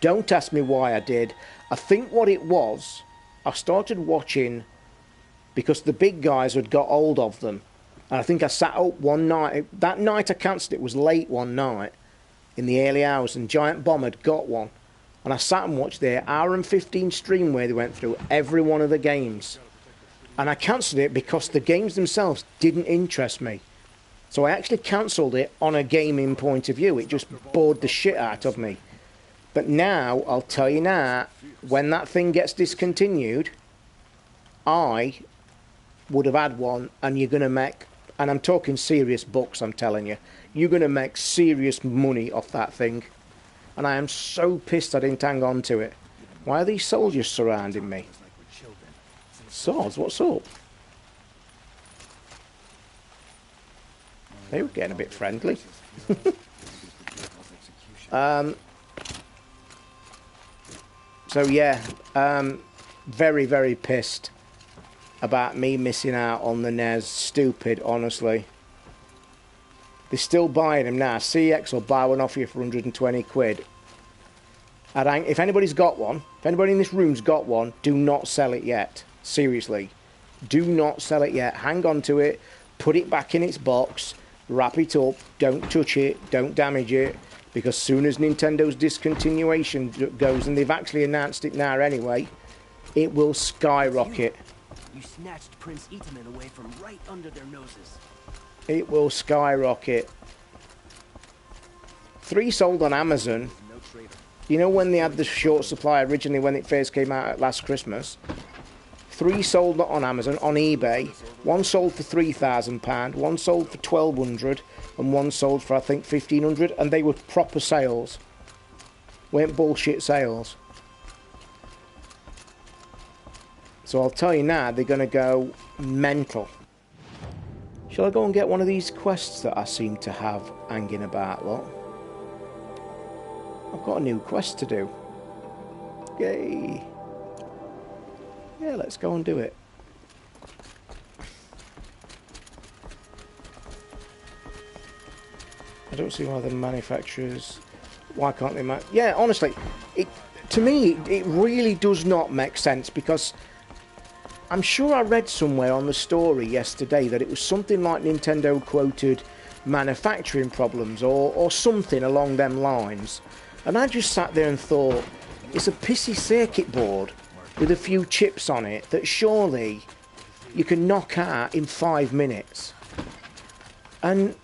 Don't ask me why I did. I think what it was, I started watching because the big guys had got hold of them. And I think I sat up one night. That night I cancelled it was late one night in the early hours, and Giant Bomb had got one. And I sat and watched their hour and 15 stream where they went through every one of the games. And I cancelled it because the games themselves didn't interest me. So I actually cancelled it on a gaming point of view. It just bored the shit out of me. But now, I'll tell you now, when that thing gets discontinued, I would have had one, and you're going to make, and I'm talking serious bucks, I'm telling you, you're going to make serious money off that thing. And I am so pissed I didn't hang on to it. Why are these soldiers surrounding me? Swords? What's up? They were getting a bit friendly. So yeah, very, very pissed about me missing out on the NES. Stupid, honestly. They're still buying them now. CX will buy one off you for 120 quid. If anybody's got one, if anybody in this room's got one, do not sell it yet. Seriously. Do not sell it yet. Hang on to it. Put it back in its box. Wrap it up. Don't touch it. Don't damage it. Because soon as Nintendo's discontinuation goes, and they've actually announced it now anyway, it will skyrocket. You snatched Prince Itaman away from right under their noses. It will skyrocket. 3 sold on Amazon. You know when they had the short supply originally when it first came out last Christmas? 3 sold on Amazon, on eBay. 1 sold for £3,000, 1 sold for £1,200, and 1 sold for I think £1,500, and they were proper sales. Weren't bullshit sales. So I'll tell you now, they're going to go mental. Shall I go and get one of these quests that I seem to have hanging about, look? I've got a new quest to do. Yay! Yeah, let's go and do it. I don't see why the manufacturers... Why can't they... Yeah, honestly, to me, it really does not make sense, because I'm sure I read somewhere on the story yesterday that it was something like Nintendo quoted manufacturing problems or something along them lines. And I just sat there and thought, it's a pissy circuit board with a few chips on it that surely you can knock out in 5 minutes. And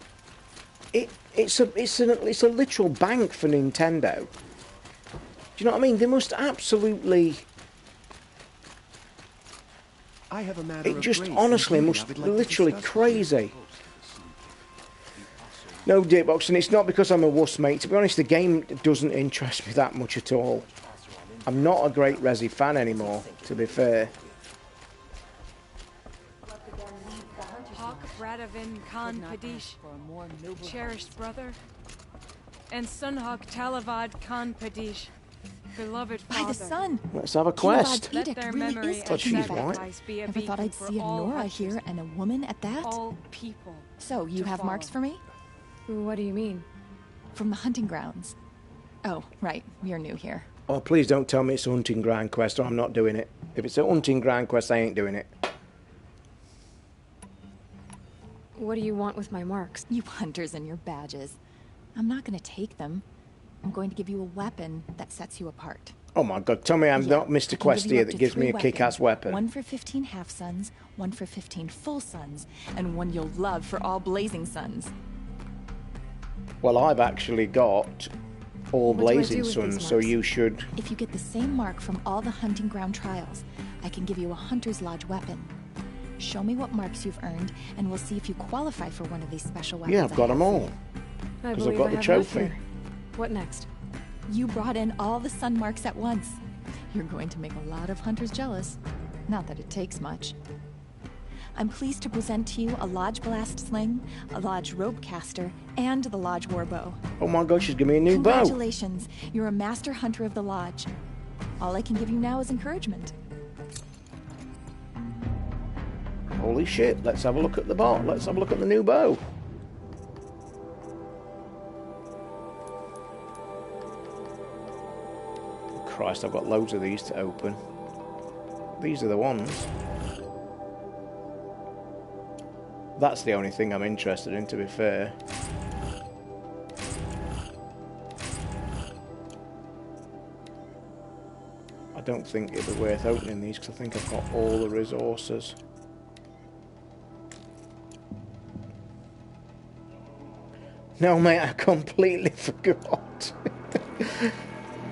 it's a literal bank for Nintendo. Do you know what I mean? They must absolutely... It just honestly must be literally crazy. No, Dirtbox, and it's not because I'm a wuss, mate. To be honest, the game doesn't interest me that much at all. I'm not a great Resi fan anymore, to be fair. Hawk Bradavin Khan Padish, cherished brother, and Sunhawk Talavad Khan Padish, Beloved By the father, sun. Let's have a God's quest. let edict their really memory is Oh, taking she's effect. white. be a Never thought beacon I'd for see a all Nora hunters, here and a woman at that. all people. So, you to have marks follow. for me? What do you mean? From the hunting grounds. Oh, right. You're new here. Oh, please don't tell me it's a hunting ground quest or I'm not doing it. If it's a hunting ground quest, I ain't doing it. What do you want with my marks? You hunters and your badges. I'm not going to take them. I'm going to give you a weapon that sets you apart. Oh my god, tell me I'm Yeah, not Mr. I can give Quest you here up that to gives 3 me a kick-ass weapon. One for 15 half-suns, one for 15 full suns, and one you'll love for all blazing suns. Well, I've actually got all What do I do blazing with these suns, so marks? you should... If you get the same mark from all the hunting ground trials, I can give you a hunter's lodge weapon. Show me what marks you've earned, and we'll see if you qualify for one of these special weapons. Yeah, I've got them all. I 'Cause I've believe got I the have trophy. enough here. What next? You brought in all the sun marks at once. You're going to make a lot of hunters jealous. Not that it takes much. I'm pleased to present to you a Lodge Blast Sling, a Lodge Rope Caster, and the Lodge Warbow. Oh my god, she's giving me a new bow. Congratulations, you're a master hunter of the Lodge. All I can give you now is encouragement. Holy shit, let's have a look at the bow. Let's have a look at the new bow. Christ, I've got loads of these to open. These are the ones. That's the only thing I'm interested in, to be fair. I don't think it'd be worth opening these because I think I've got all the resources. No, mate, I completely forgot.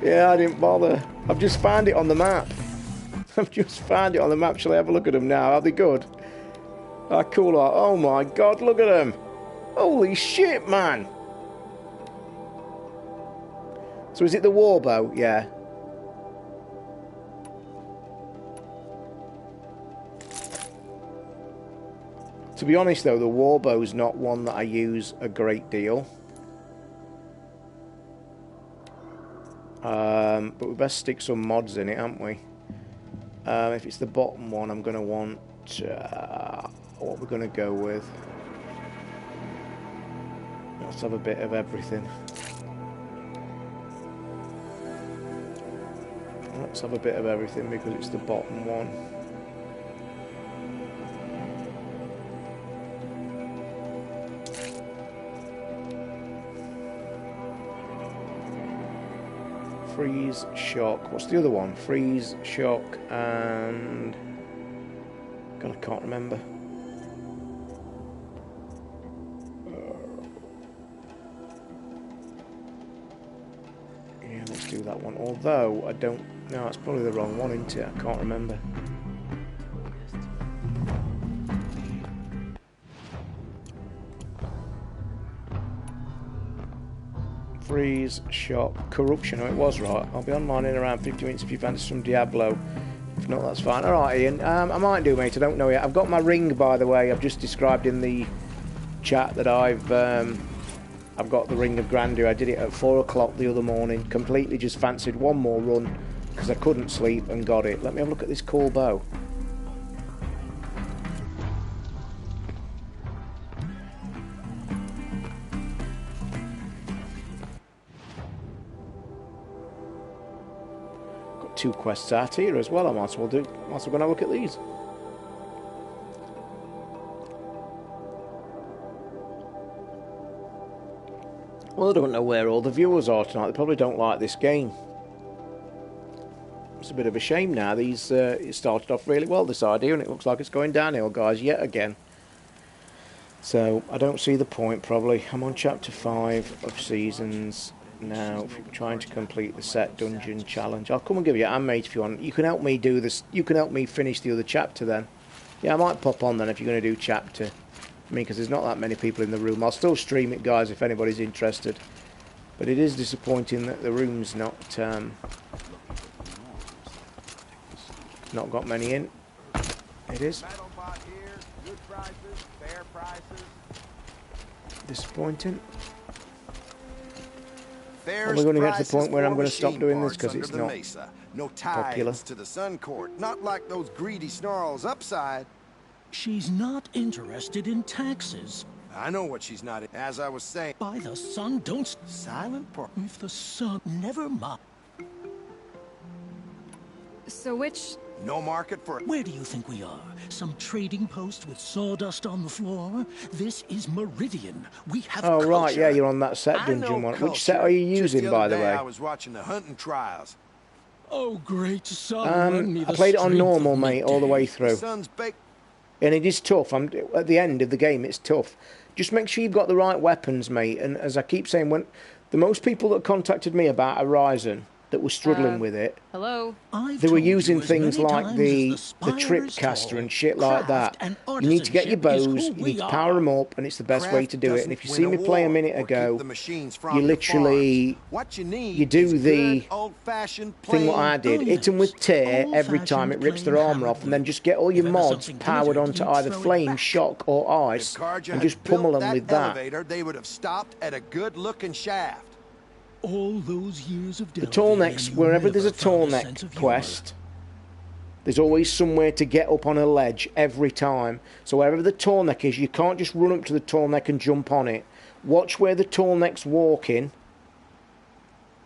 Yeah, I didn't bother. I've just found it on the map. I've just found it on the map. Shall I have a look at them now? Are they good? Ah, cool. Oh my god, look at them. Holy shit, man. So is it the warbow? Yeah. To be honest though, the warbow's not one that I use a great deal. But we best stick some mods in it, haven't we? If it's the bottom one, I'm going to want... what we're going to go with. Let's have a bit of everything. Let's have a bit of everything because it's the bottom one. Freeze, shock. What's the other one? Freeze, shock, and... God, I can't remember. Yeah, let's do that one. Although, I don't... No, it's probably the wrong one, isn't it? I can't remember. Freeze, shock, corruption. Oh, it was right. I'll be online in around 50 minutes if you fancy some Diablo. If not, that's fine. Alright, Ian. I might do, mate. I don't know yet. I've got my ring, by the way. I've just described in the chat that I've got the Ring of Grandeur. I did it at 4 o'clock the other morning. Completely just fancied one more run because I couldn't sleep and got it. Let me have a look at this cool bow. Got 2 quests out here as well. I might as well go and look at these. Well, I don't know where all the viewers are tonight. They probably don't like this game. It's a bit of a shame now. These it started off really well, this idea, and it looks like it's going downhill, guys, yet again. So, I don't see the point, probably. I'm on Chapter 5 of Seasons now, trying to complete the set dungeon challenge. I'll come and give you a hand, mate, if you want. You can help me do this. You can help me finish the other chapter, then. Yeah, I might pop on, then, if you're going to do chapter. I mean, because there's not that many people in the room. I'll still stream it, guys, if anybody's interested. But it is disappointing that the room's not got many in. It is. Disappointing. Fair we're going to get to the prices point where I'm for going to stop machine doing this parts because it's under the not Mesa. No popular. ties to the Sun Court. Not like those greedy snarls upside. She's not interested in taxes. I know what she's not. As I was saying. By the sun, don't... Silent part. If the sun... Never mind. So which... No market for... Where do you think we are? Some trading post with sawdust on the floor? This is Meridian. We have Oh, culture. right, yeah, you're on that set I dungeon know one. culture. Which set are you Just using, the by other the day, way? I was watching the hunting trials. Oh, great sun, lend me I the played it on strength normal, of mate, all the way midday. The through. sun's baked. And it is tough. At the end of the game, it's tough. Just make sure you've got the right weapons, mate. And as I keep saying, when the most people that contacted me about Horizon that were struggling with it, Hello? I've they were told you using as things many like times the as spire trip is caster tall. and shit like Craft that. and You need to get your artisanship is bows, who you we need to are. power them up, and it's the best way to do it. And if you see me play a minute ago, you literally you do the thing what I did, hit them with tear every time it rips their armour off, and then just get all your mods powered onto either flame, shock, or ice, and just pummel them with that. They would have stopped at a good-looking shaft. All those years of The tall necks, wherever there's a tall neck quest, there's always somewhere to get up on a ledge every time. So wherever the tall neck is, you can't just run up to the tall neck and jump on it. Watch where the tall neck's walking.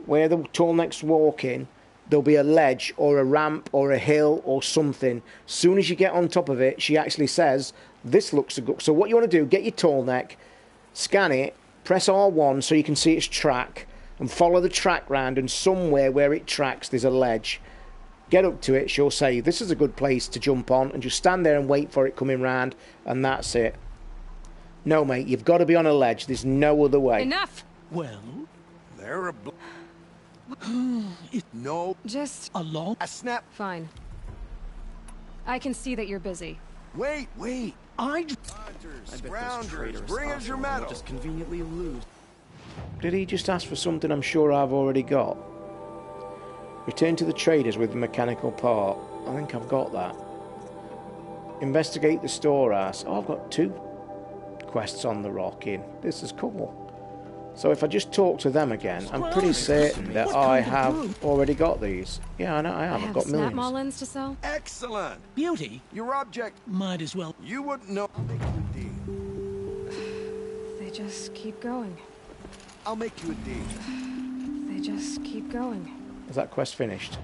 Where the tall neck's walking, there'll be a ledge or a ramp or a hill or something. As soon as you get on top of it, she actually says, this looks good. So what you want to do, get your tall neck, scan it, press R1 so you can see its track, and follow the track round, and somewhere where it tracks there's a ledge. Get up to it, she'll say this is a good place to jump on, and just stand there and wait for it coming round, and that's it. No, mate, you've got to be on a ledge. There's no other way. Enough! Well, They're a... No. Just... A snap. Fine. I can see that you're busy. Wait. I'd... Rounders, bring us your medal. Just conveniently lose. Did he just ask for something I'm sure I've already got? Return to the traders with the mechanical part. I think I've got that. Investigate the storehouse. Oh, I've got 2 quests on the rock in. This is cool. So if I just talk to them again, I'm pretty certain that I have already got these. Yeah, I know I have. I've got snap millions. mall lens to sell? Excellent. Beauty? Your object. Might as well. You wouldn't know. I'll make you a deal. They just keep going. I'll make you a deal. They just keep going. Is that quest finished?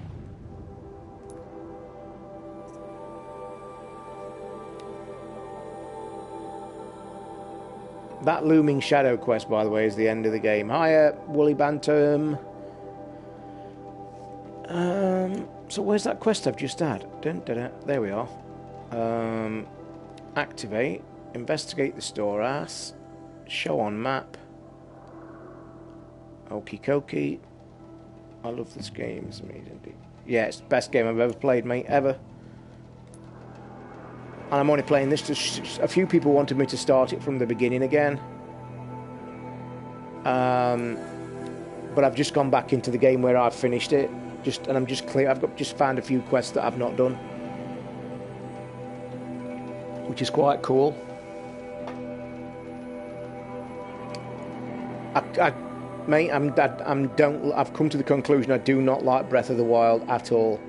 That looming shadow quest, by the way, is the end of the game. Hiya, Woolly Bantam. So where's that quest I've just had? Dun, dun, dun. There we are. Activate. Investigate the storehouse. Show on map. Okie dokie. I love this game. It's amazing. Yeah, it's the best game I've ever played, mate. Ever. And I'm only playing this. A few people wanted me to start it from the beginning again. But I've just gone back into the game where I've finished it. And I'm just clear. I've just found a few quests that I've not done, which is quite cool. Mate, I've come to the conclusion I do not like Breath of the Wild at all.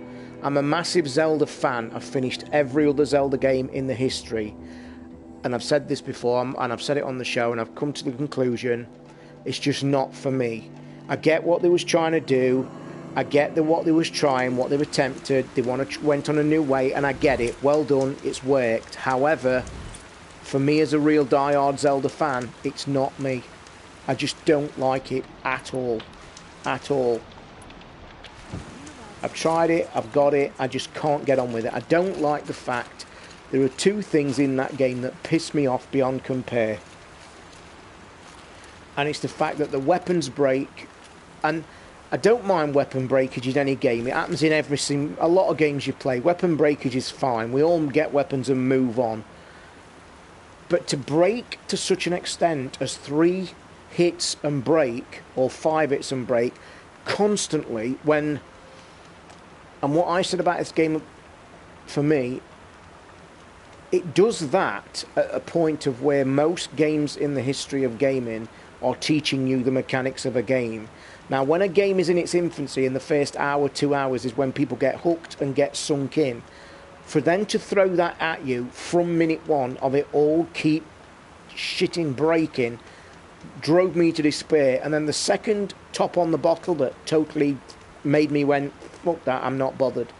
I'm a massive Zelda fan. I've finished every other Zelda game in the history. And I've said this before, and I've said it on the show, and I've come to the conclusion, it's just not for me. I get what they was trying to do. I get what they was trying, what they've attempted. They went on a new way, and I get it. Well done, it's worked. However, for me as a real die-hard Zelda fan, it's not me. I just don't like it at all. At all. I've tried it, I've got it, I just can't get on with it. I don't like the fact there are 2 things in that game that piss me off beyond compare. And it's the fact that the weapons break, and I don't mind weapon breakage in any game. It happens in a lot of games you play. Weapon breakage is fine. We all get weapons and move on. But to break to such an extent as 3 hits and break, or 5 hits and break, constantly, when... And what I said about this game, for me, it does that at a point of where most games in the history of gaming or teaching you the mechanics of a game. Now, when a game is in its infancy, in the first hour, 2 hours, is when people get hooked and get sunk in. For them to throw that at you from minute one of it all keep shitting breaking drove me to despair. And then the second top on the bottle that totally made me went, fuck that, I'm not bothered.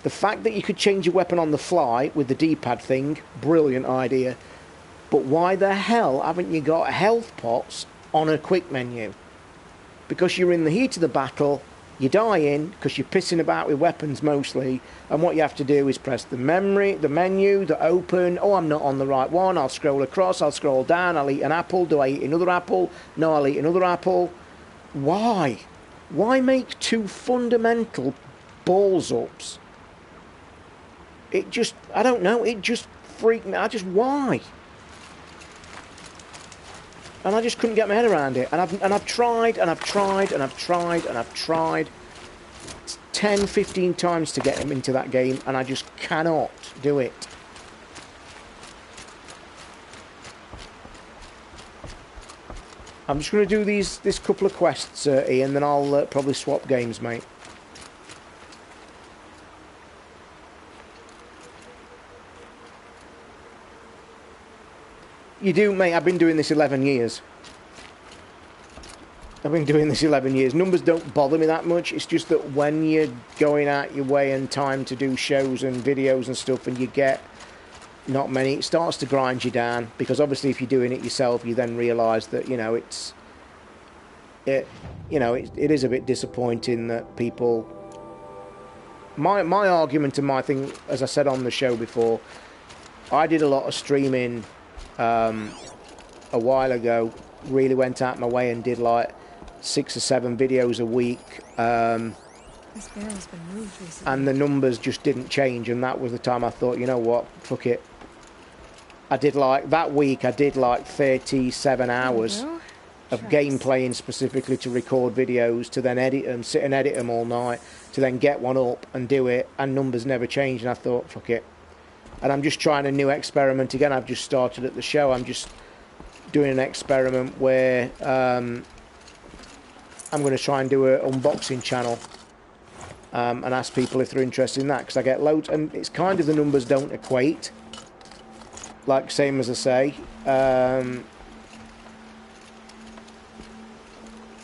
The fact that you could change your weapon on the fly with the D-pad thing, brilliant idea. But why the hell haven't you got health pots on a quick menu? Because you're in the heat of the battle, you're dying because you're pissing about with weapons mostly, and what you have to do is press the menu, the open. Oh, I'm not on the right one. I'll scroll across, I'll scroll down, I'll eat an apple. Do I eat another apple? No, I'll eat another apple. Why? Why make two fundamental balls-ups? It just, I don't know, it just freaked me. Why? And I just couldn't get my head around it. And I've tried, and I've tried, and I've tried, and I've tried 10, 15 times to get him into that game, and I just cannot do it. I'm just going to do this couple of quests, Ian, then I'll probably swap games, mate. You do, mate. I've been doing this 11 years. Numbers don't bother me that much. It's just that when you're going out your way and time to do shows and videos and stuff, and you get not many, it starts to grind you down. Because obviously, if you're doing it yourself, you then realise that it is a bit disappointing that people. My argument and my thing, as I said on the show before, I did a lot of streaming. A while ago, really went out my way and did like 6 or 7 videos a week, This barrel's been moved recently. and the numbers just didn't change. And that was the time I thought, you know what, fuck it. I did like 37 hours of gameplaying specifically to record videos, to then edit them, sit and edit them all night, to then get one up and do it, and numbers never changed. And I thought, fuck it. And I'm just trying a new experiment again. I've just started at the show. I'm just doing an experiment where I'm going to try and do an unboxing channel and ask people if they're interested in that, because I get loads, and it's kind of the numbers don't equate. Like, same as I say.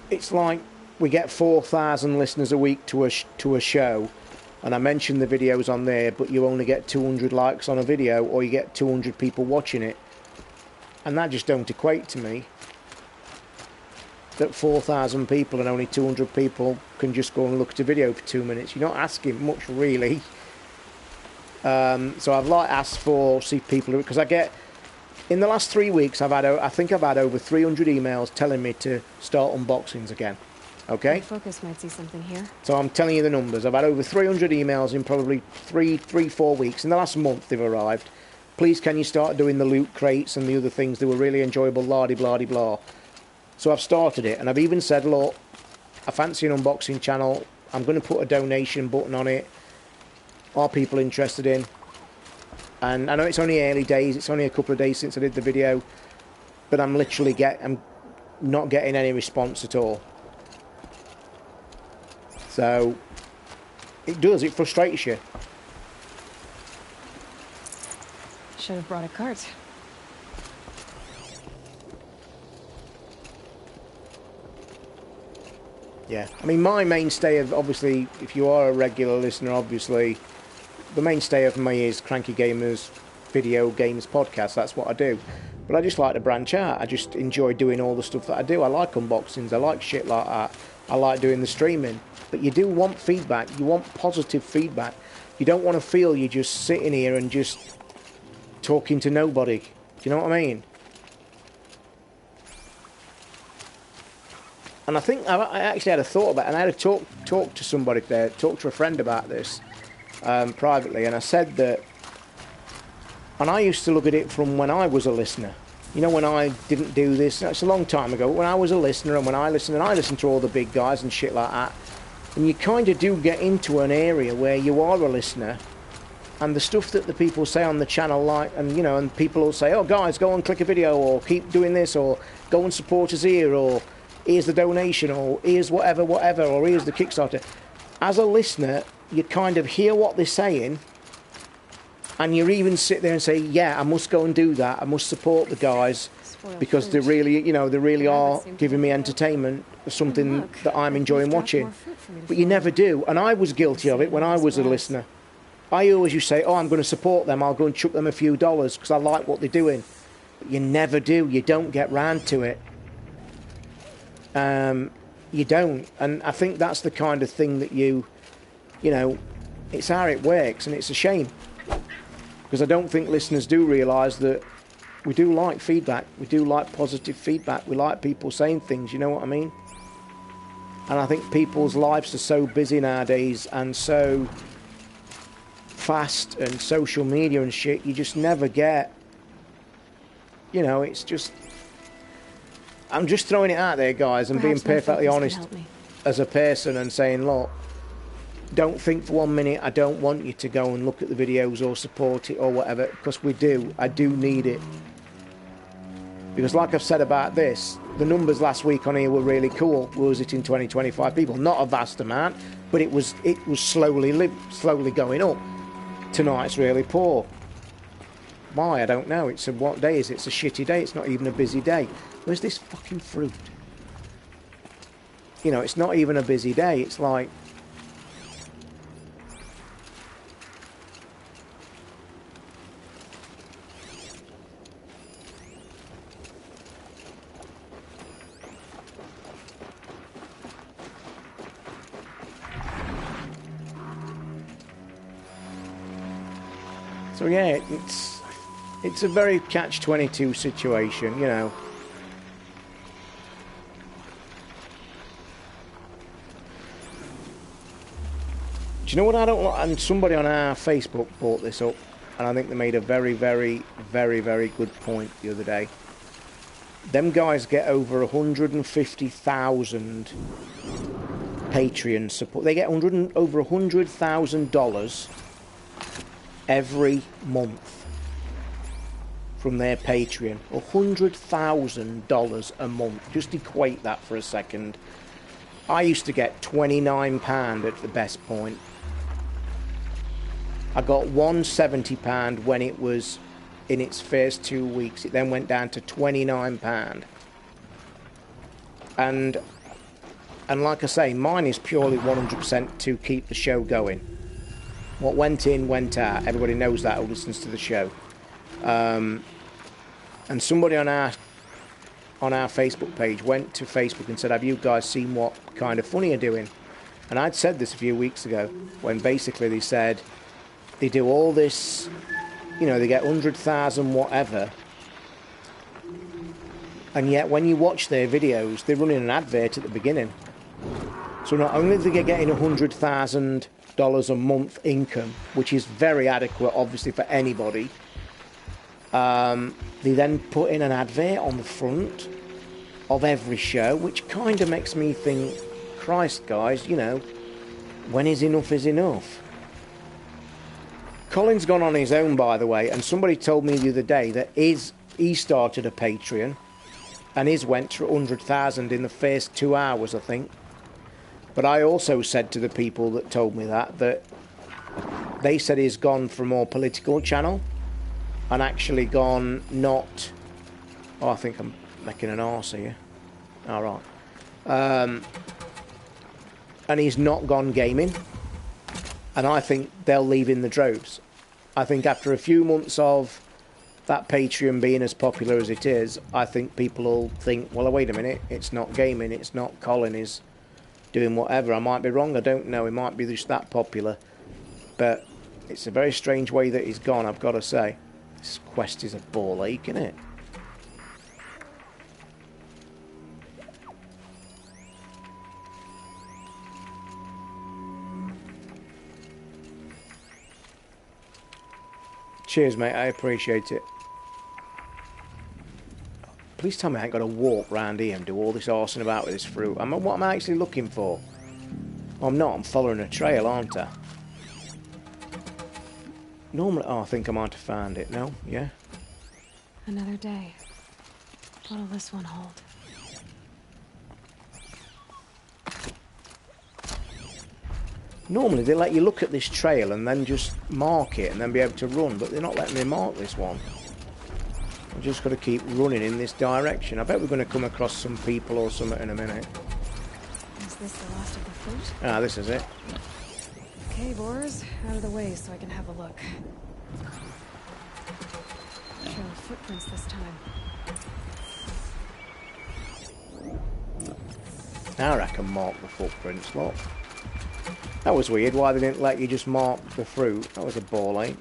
It's like we get 4,000 listeners a week to a show. And I mention the videos on there, but you only get 200 likes on a video, or you get 200 people watching it. And that just don't equate to me. That 4,000 people and only 200 people can just go and look at a video for 2 minutes. You're not asking much, really. So I've asked for, see people, because I get, in the last 3 weeks, I think I've had over 300 emails telling me to start unboxings again. Okay? Focus might see something here. So I'm telling you the numbers. I've had over 300 emails in probably 4 weeks. In the last month they've arrived. Please can you start doing the loot crates and the other things that were really enjoyable, la-di-blah-di-blah. So I've started it, and I've even said, look, I fancy an unboxing channel. I'm going to put a donation button on it. Are people interested in? And I know it's only early days. It's only a couple of days since I did the video. But I'm literally I'm not getting any response at all. So, it frustrates you. Should have brought a cart. Yeah, I mean, my mainstay of, obviously, if you are a regular listener, obviously, the mainstay of me is Cranky Gamers Video Games Podcast. That's what I do. But I just like to branch out. I just enjoy doing all the stuff that I do. I like unboxings. I like shit like that. I like doing the streaming. But you do want feedback. You want positive feedback. You don't want to feel you're just sitting here and just talking to nobody. Do you know what I mean? And I think I actually had a thought about it, and I had to talk to somebody there, talk to a friend about this privately, and I said that, and I used to look at it from when I was a listener. You know, when I didn't do this, it's a long time ago, when I was a listener, and when I listened to all the big guys and shit like that, and you kind of do get into an area where you are a listener, And the stuff that the people say on the channel, like, and you know, and people will say, oh guys, go and click a video, or keep doing this, or go and support us here, or here's the donation, or here's whatever, or here's the Kickstarter. As a listener, you kind of hear what they're saying, and you even sit there and say, yeah, I must go and do that. I must support the guys because they really, you know, they really are giving me entertainment, something that I'm enjoying watching. But you never do, and I was guilty of it when I was a listener. I always used to say, oh, I'm going to support them, I'll go and chuck them a few dollars because I like what they're doing. But you never do, you don't get round to it. You don't, and I think that's the kind of thing that you know, it's how it works, and it's a shame. Because I don't think listeners do realise that we do like feedback, we do like positive feedback, we like people saying things, you know what I mean? And I think people's lives are so busy nowadays and so fast and social media and shit, you just never get, you know, it's just, I'm just throwing it out there, guys, and being perfectly honest as a person and saying, look, don't think for 1 minute I don't want you to go and look at the videos or support it or whatever, because we do, I do need it. Because like I've said about this, the numbers last week on here were really cool. Was it in 25 people? Not a vast amount, but it was slowly going up. Tonight's really poor. Why? I don't know. It's a, what day is it? It's a shitty day. It's not even a busy day. Where's this fucking fruit? You know, it's not even a busy day. It's like, so yeah, it's a very catch-22 situation, you know. Do you know what I don't like? And somebody on our Facebook brought this up, and I think they made a very, very, very, very good point the other day. Them guys get over 150,000 Patreon support. They get over $100,000 every month from their Patreon. $100,000 a month. Just equate that for a second. I used to get £29 at the best point. I got £170 when it was in its first 2 weeks. It then went down to £29. And like I say, mine is purely 100% to keep the show going. What went in, went out. Everybody knows that who listens to the show. And somebody on our Facebook page went to Facebook and said, have you guys seen what kind of funny you're doing? And I'd said this a few weeks ago, when basically they said they do all this, you know, they get 100,000 whatever, and yet when you watch their videos, they're running an advert at the beginning. So not only are they getting $100,000 a month income, which is very adequate, obviously, for anybody, they then put in an advert on the front of every show, which kind of makes me think, Christ, guys, you know, when is enough is enough? Colin's gone on his own, by the way, and somebody told me the other day that he started a Patreon, and his went to 100,000 in the first 2 hours, I think. But I also said to the people that told me that they said he's gone for a more political channel, and actually gone not... Oh, I think I'm making an arse here. All right. And he's not gone gaming. And I think they'll leave in the droves. I think after a few months of that Patreon being as popular as it is, I think people will think, well, wait a minute, it's not gaming, it's not Colin is doing whatever. I might be wrong, I don't know, it might be just that popular. But it's a very strange way that he's gone, I've got to say. This quest is a ball ache, isn't it? Cheers, mate, I appreciate it. Please tell me I ain't got to walk round here and do all this arsing about with this fruit. What am I actually looking for? Well, I'm not, I'm following a trail, aren't I? Normally, oh, I think I might have found it. No, yeah. Another day. What'll this one hold? Normally they let you look at this trail and then just mark it and then be able to run, but they're not letting me mark this one. I've just got to keep running in this direction. I bet we're going to come across some people or something in a minute. Is this the last of the fruit? Ah, this is it. Okay, boars, out of the way so I can have a look. Trail of footprints this time. Now I can mark the footprints, look. That was weird, why they didn't let you just mark the fruit. That was a ball ache.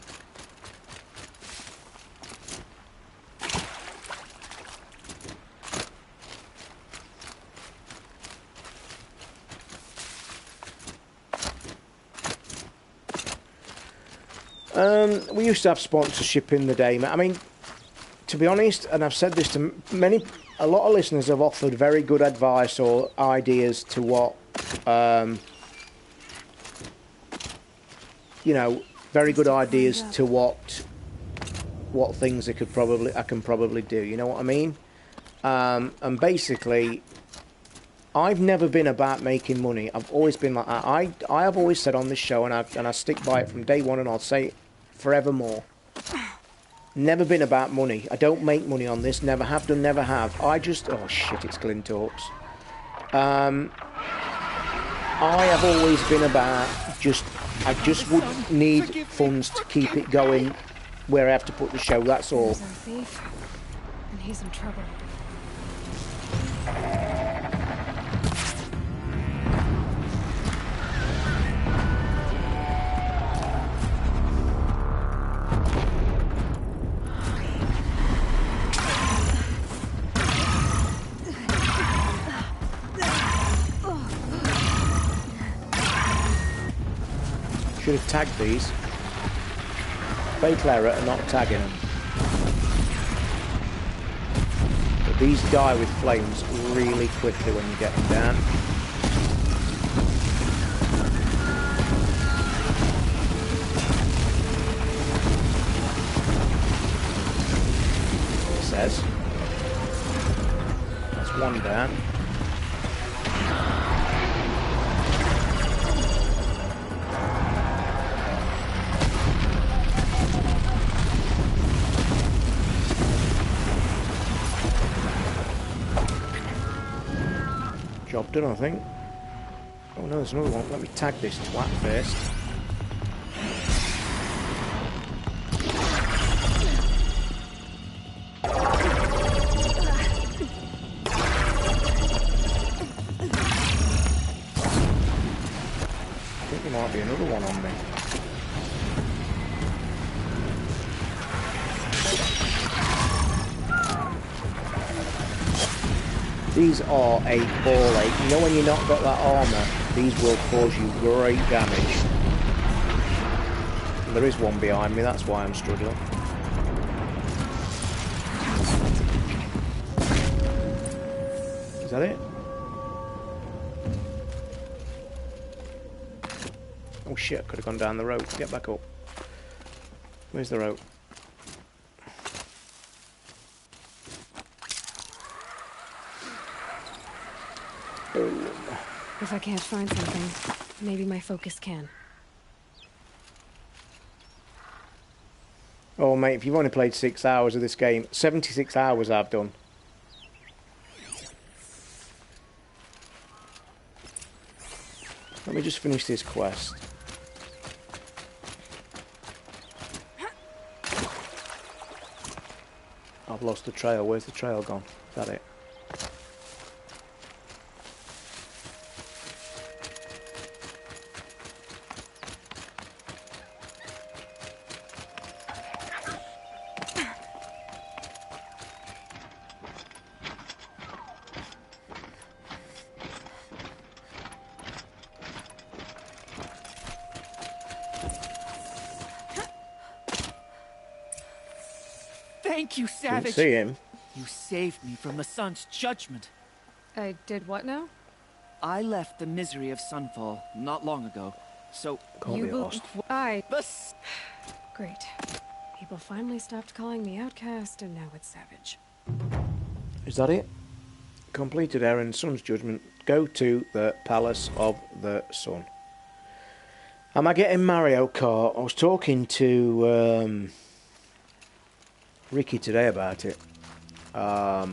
We used to have sponsorship in the day. I mean, to be honest, and I've said this to a lot of listeners have offered very good advice or ideas to what, you know, very good ideas to what things I can probably do. You know what I mean? And basically, I've never been about making money. I've always been like that. I have always said on this show, and I stick by it from day one, and I'll say it forevermore. Never been about money. I don't make money on this. Never have done. Never have. I just... Oh shit! It's Glintorps. I have always been about just... I just would need funds to keep it going where I have to put the show. That's all. There's our thief, and he's in trouble. Should have tagged these. Fatal error and not tagging them. But these die with flames really quickly when you get them down. It says. That's one down. Job done, I think. Oh no, there's another one. Let me tag this twat first. I think there might be another one on me. These are a ball ache. You know when you've not got that armour, these will cause you great damage. And there is one behind me, that's why I'm struggling. Is that it? Oh shit, I could have gone down the road. Get back up. Where's the rope? If I can't find something, maybe my focus can. Oh mate, if you've only played 6 hours of this game, 76 hours I've done. Let me just finish this quest. I've lost the trail. Where's the trail gone? Is that it? Thank you, Savage. Didn't see him. You saved me from the sun's judgment. I did what now? I left the misery of Sunfall not long ago, so Can't be lost. I... Bus. Great. People finally stopped calling me outcast, and now it's savage. Is that it? Completed errand, Sun's judgment. Go to the Palace of the Sun. Am I getting Mario Kart? I was talking to Ricky today about it. I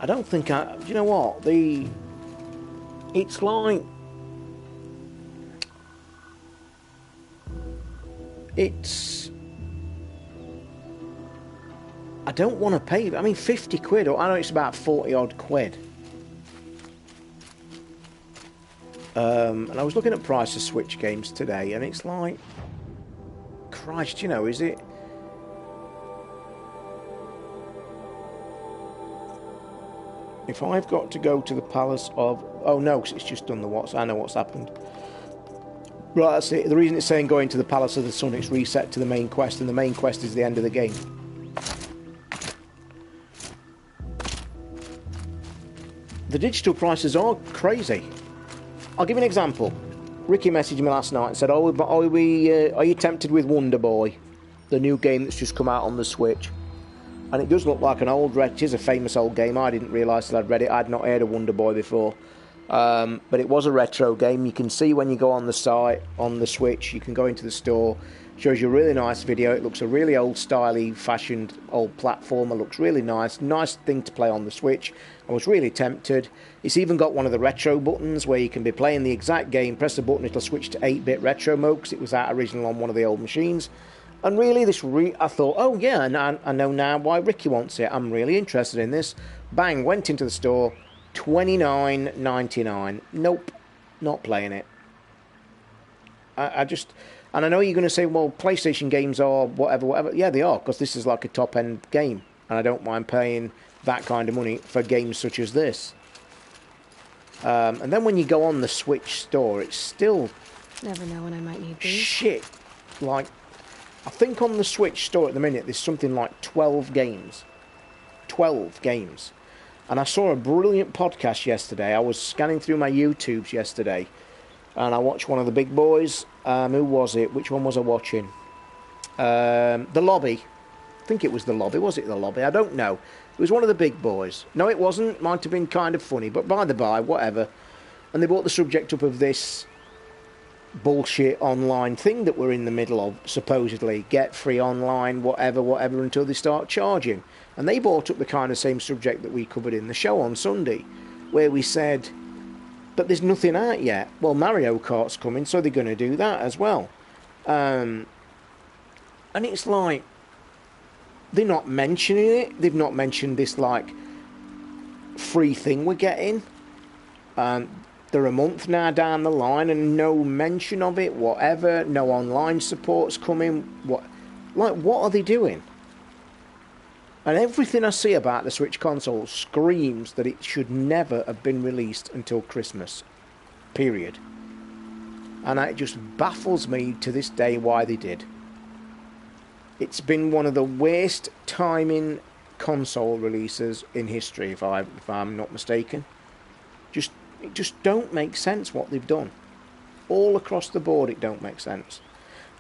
don't think I... Do you know what? It's like... It's... I don't want to pay... I mean, 50 quid, or I know it's about 40 odd quid. And I was looking at price of Switch games today, and it's like... Christ, you know, is it... If I've got to go to the Palace of... Oh, no, because it's just done the what's... I know what's happened. Right, that's it. The reason it's saying going to the Palace of the Sun, it's reset to the main quest, and the main quest is the end of the game. The digital prices are crazy. I'll give you an example. Ricky messaged me last night and said, are you tempted with Wonder Boy? The new game that's just come out on the Switch. And it does look like an old... It is a famous old game. I didn't realise till I'd read it. I'd not heard of Wonder Boy before. But it was a retro game. You can see when you go on the site, on the Switch, you can go into the store. Shows you a really nice video. It looks a really old-styley, fashioned old platformer. Looks really nice. Nice thing to play on the Switch. I was really tempted. It's even got one of the retro buttons where you can be playing the exact game, press the button, it'll switch to 8-bit retro mode, because it was that original on one of the old machines. And really, I thought, oh yeah, and I know now why Ricky wants it. I'm really interested in this. Bang, went into the store, $29.99. Nope, not playing it. And I know you're going to say, well, PlayStation games are whatever. Yeah, they are, because this is like a top-end game. And I don't mind paying that kind of money for games such as this. And then when you go on the Switch store, it's still... Never know when I might need these. Shit. Like, I think on the Switch store at the minute, there's something like 12 games. 12 games. And I saw a brilliant podcast yesterday. I was scanning through my YouTubes yesterday, and I watched one of the big boys. Who was it? Which one was I watching? The Lobby. I think it was The Lobby. Was it The Lobby? I don't know. It was one of the big boys. No, it wasn't. Might have been kind of funny, but by the by, whatever. And they brought the subject up of this bullshit online thing that we're in the middle of, supposedly. Get free online, whatever, until they start charging. And they brought up the kind of same subject that we covered in the show on Sunday, where we said, but there's nothing out yet. Well, Mario Kart's coming, so they're going to do that as well. And it's like, they're not mentioning it. They've not mentioned this, like, free thing we're getting. They're a month now down the line and no mention of it, whatever. No online support's coming. What are they doing? And everything I see about the Switch console screams that it should never have been released until Christmas. Period. And it just baffles me to this day why they did. It's been one of the worst timing console releases in history, if I'm not mistaken. It just don't make sense what they've done. All across the board, it don't make sense.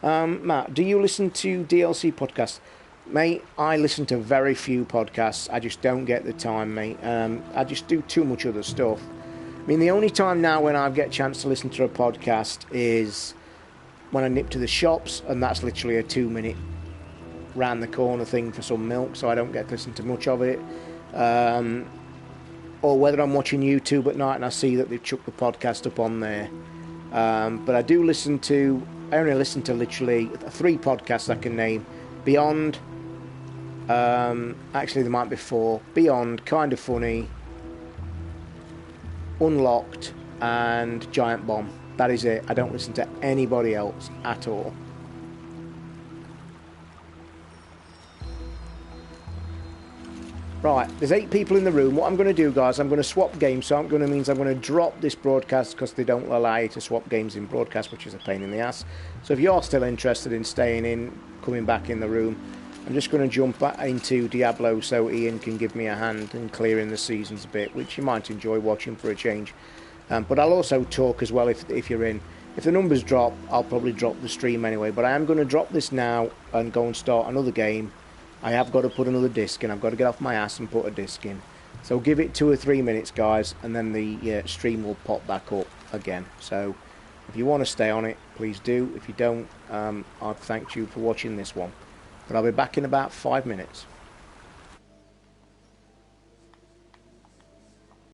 Matt, do you listen to DLC podcasts? Mate, I listen to very few podcasts. I just don't get the time, mate. I just do too much other stuff. I mean, the only time now when I get a chance to listen to a podcast is when I nip to the shops, and that's literally a 2-minute round the corner thing for some milk, so I don't get to listen to much of it. Or whether I'm watching YouTube at night and I see that they've chucked the podcast up on there. But I only listen to literally 3 podcasts I can name. Beyond, actually there might be 4. Beyond, Kind of Funny, Unlocked, and Giant Bomb. That is it. I don't listen to anybody else at all. Right, there's 8 people in the room. What I'm going to do, guys, I'm going to swap games. So I'm going to drop this broadcast because they don't allow you to swap games in broadcast, which is a pain in the ass. So if you're still interested in staying in, coming back in the room, I'm just going to jump back into Diablo so Ian can give me a hand in clearing the seasons a bit, which you might enjoy watching for a change. But I'll also talk as well if you're in. If the numbers drop, I'll probably drop the stream anyway, but I am going to drop this now and go and start another game. I have got to put another disc in. I've got to get off my ass and put a disc in. So give it 2 or 3 minutes, guys, and then the stream will pop back up again. So if you want to stay on it, please do. If you don't, I've thanked you for watching this one. But I'll be back in about 5 minutes.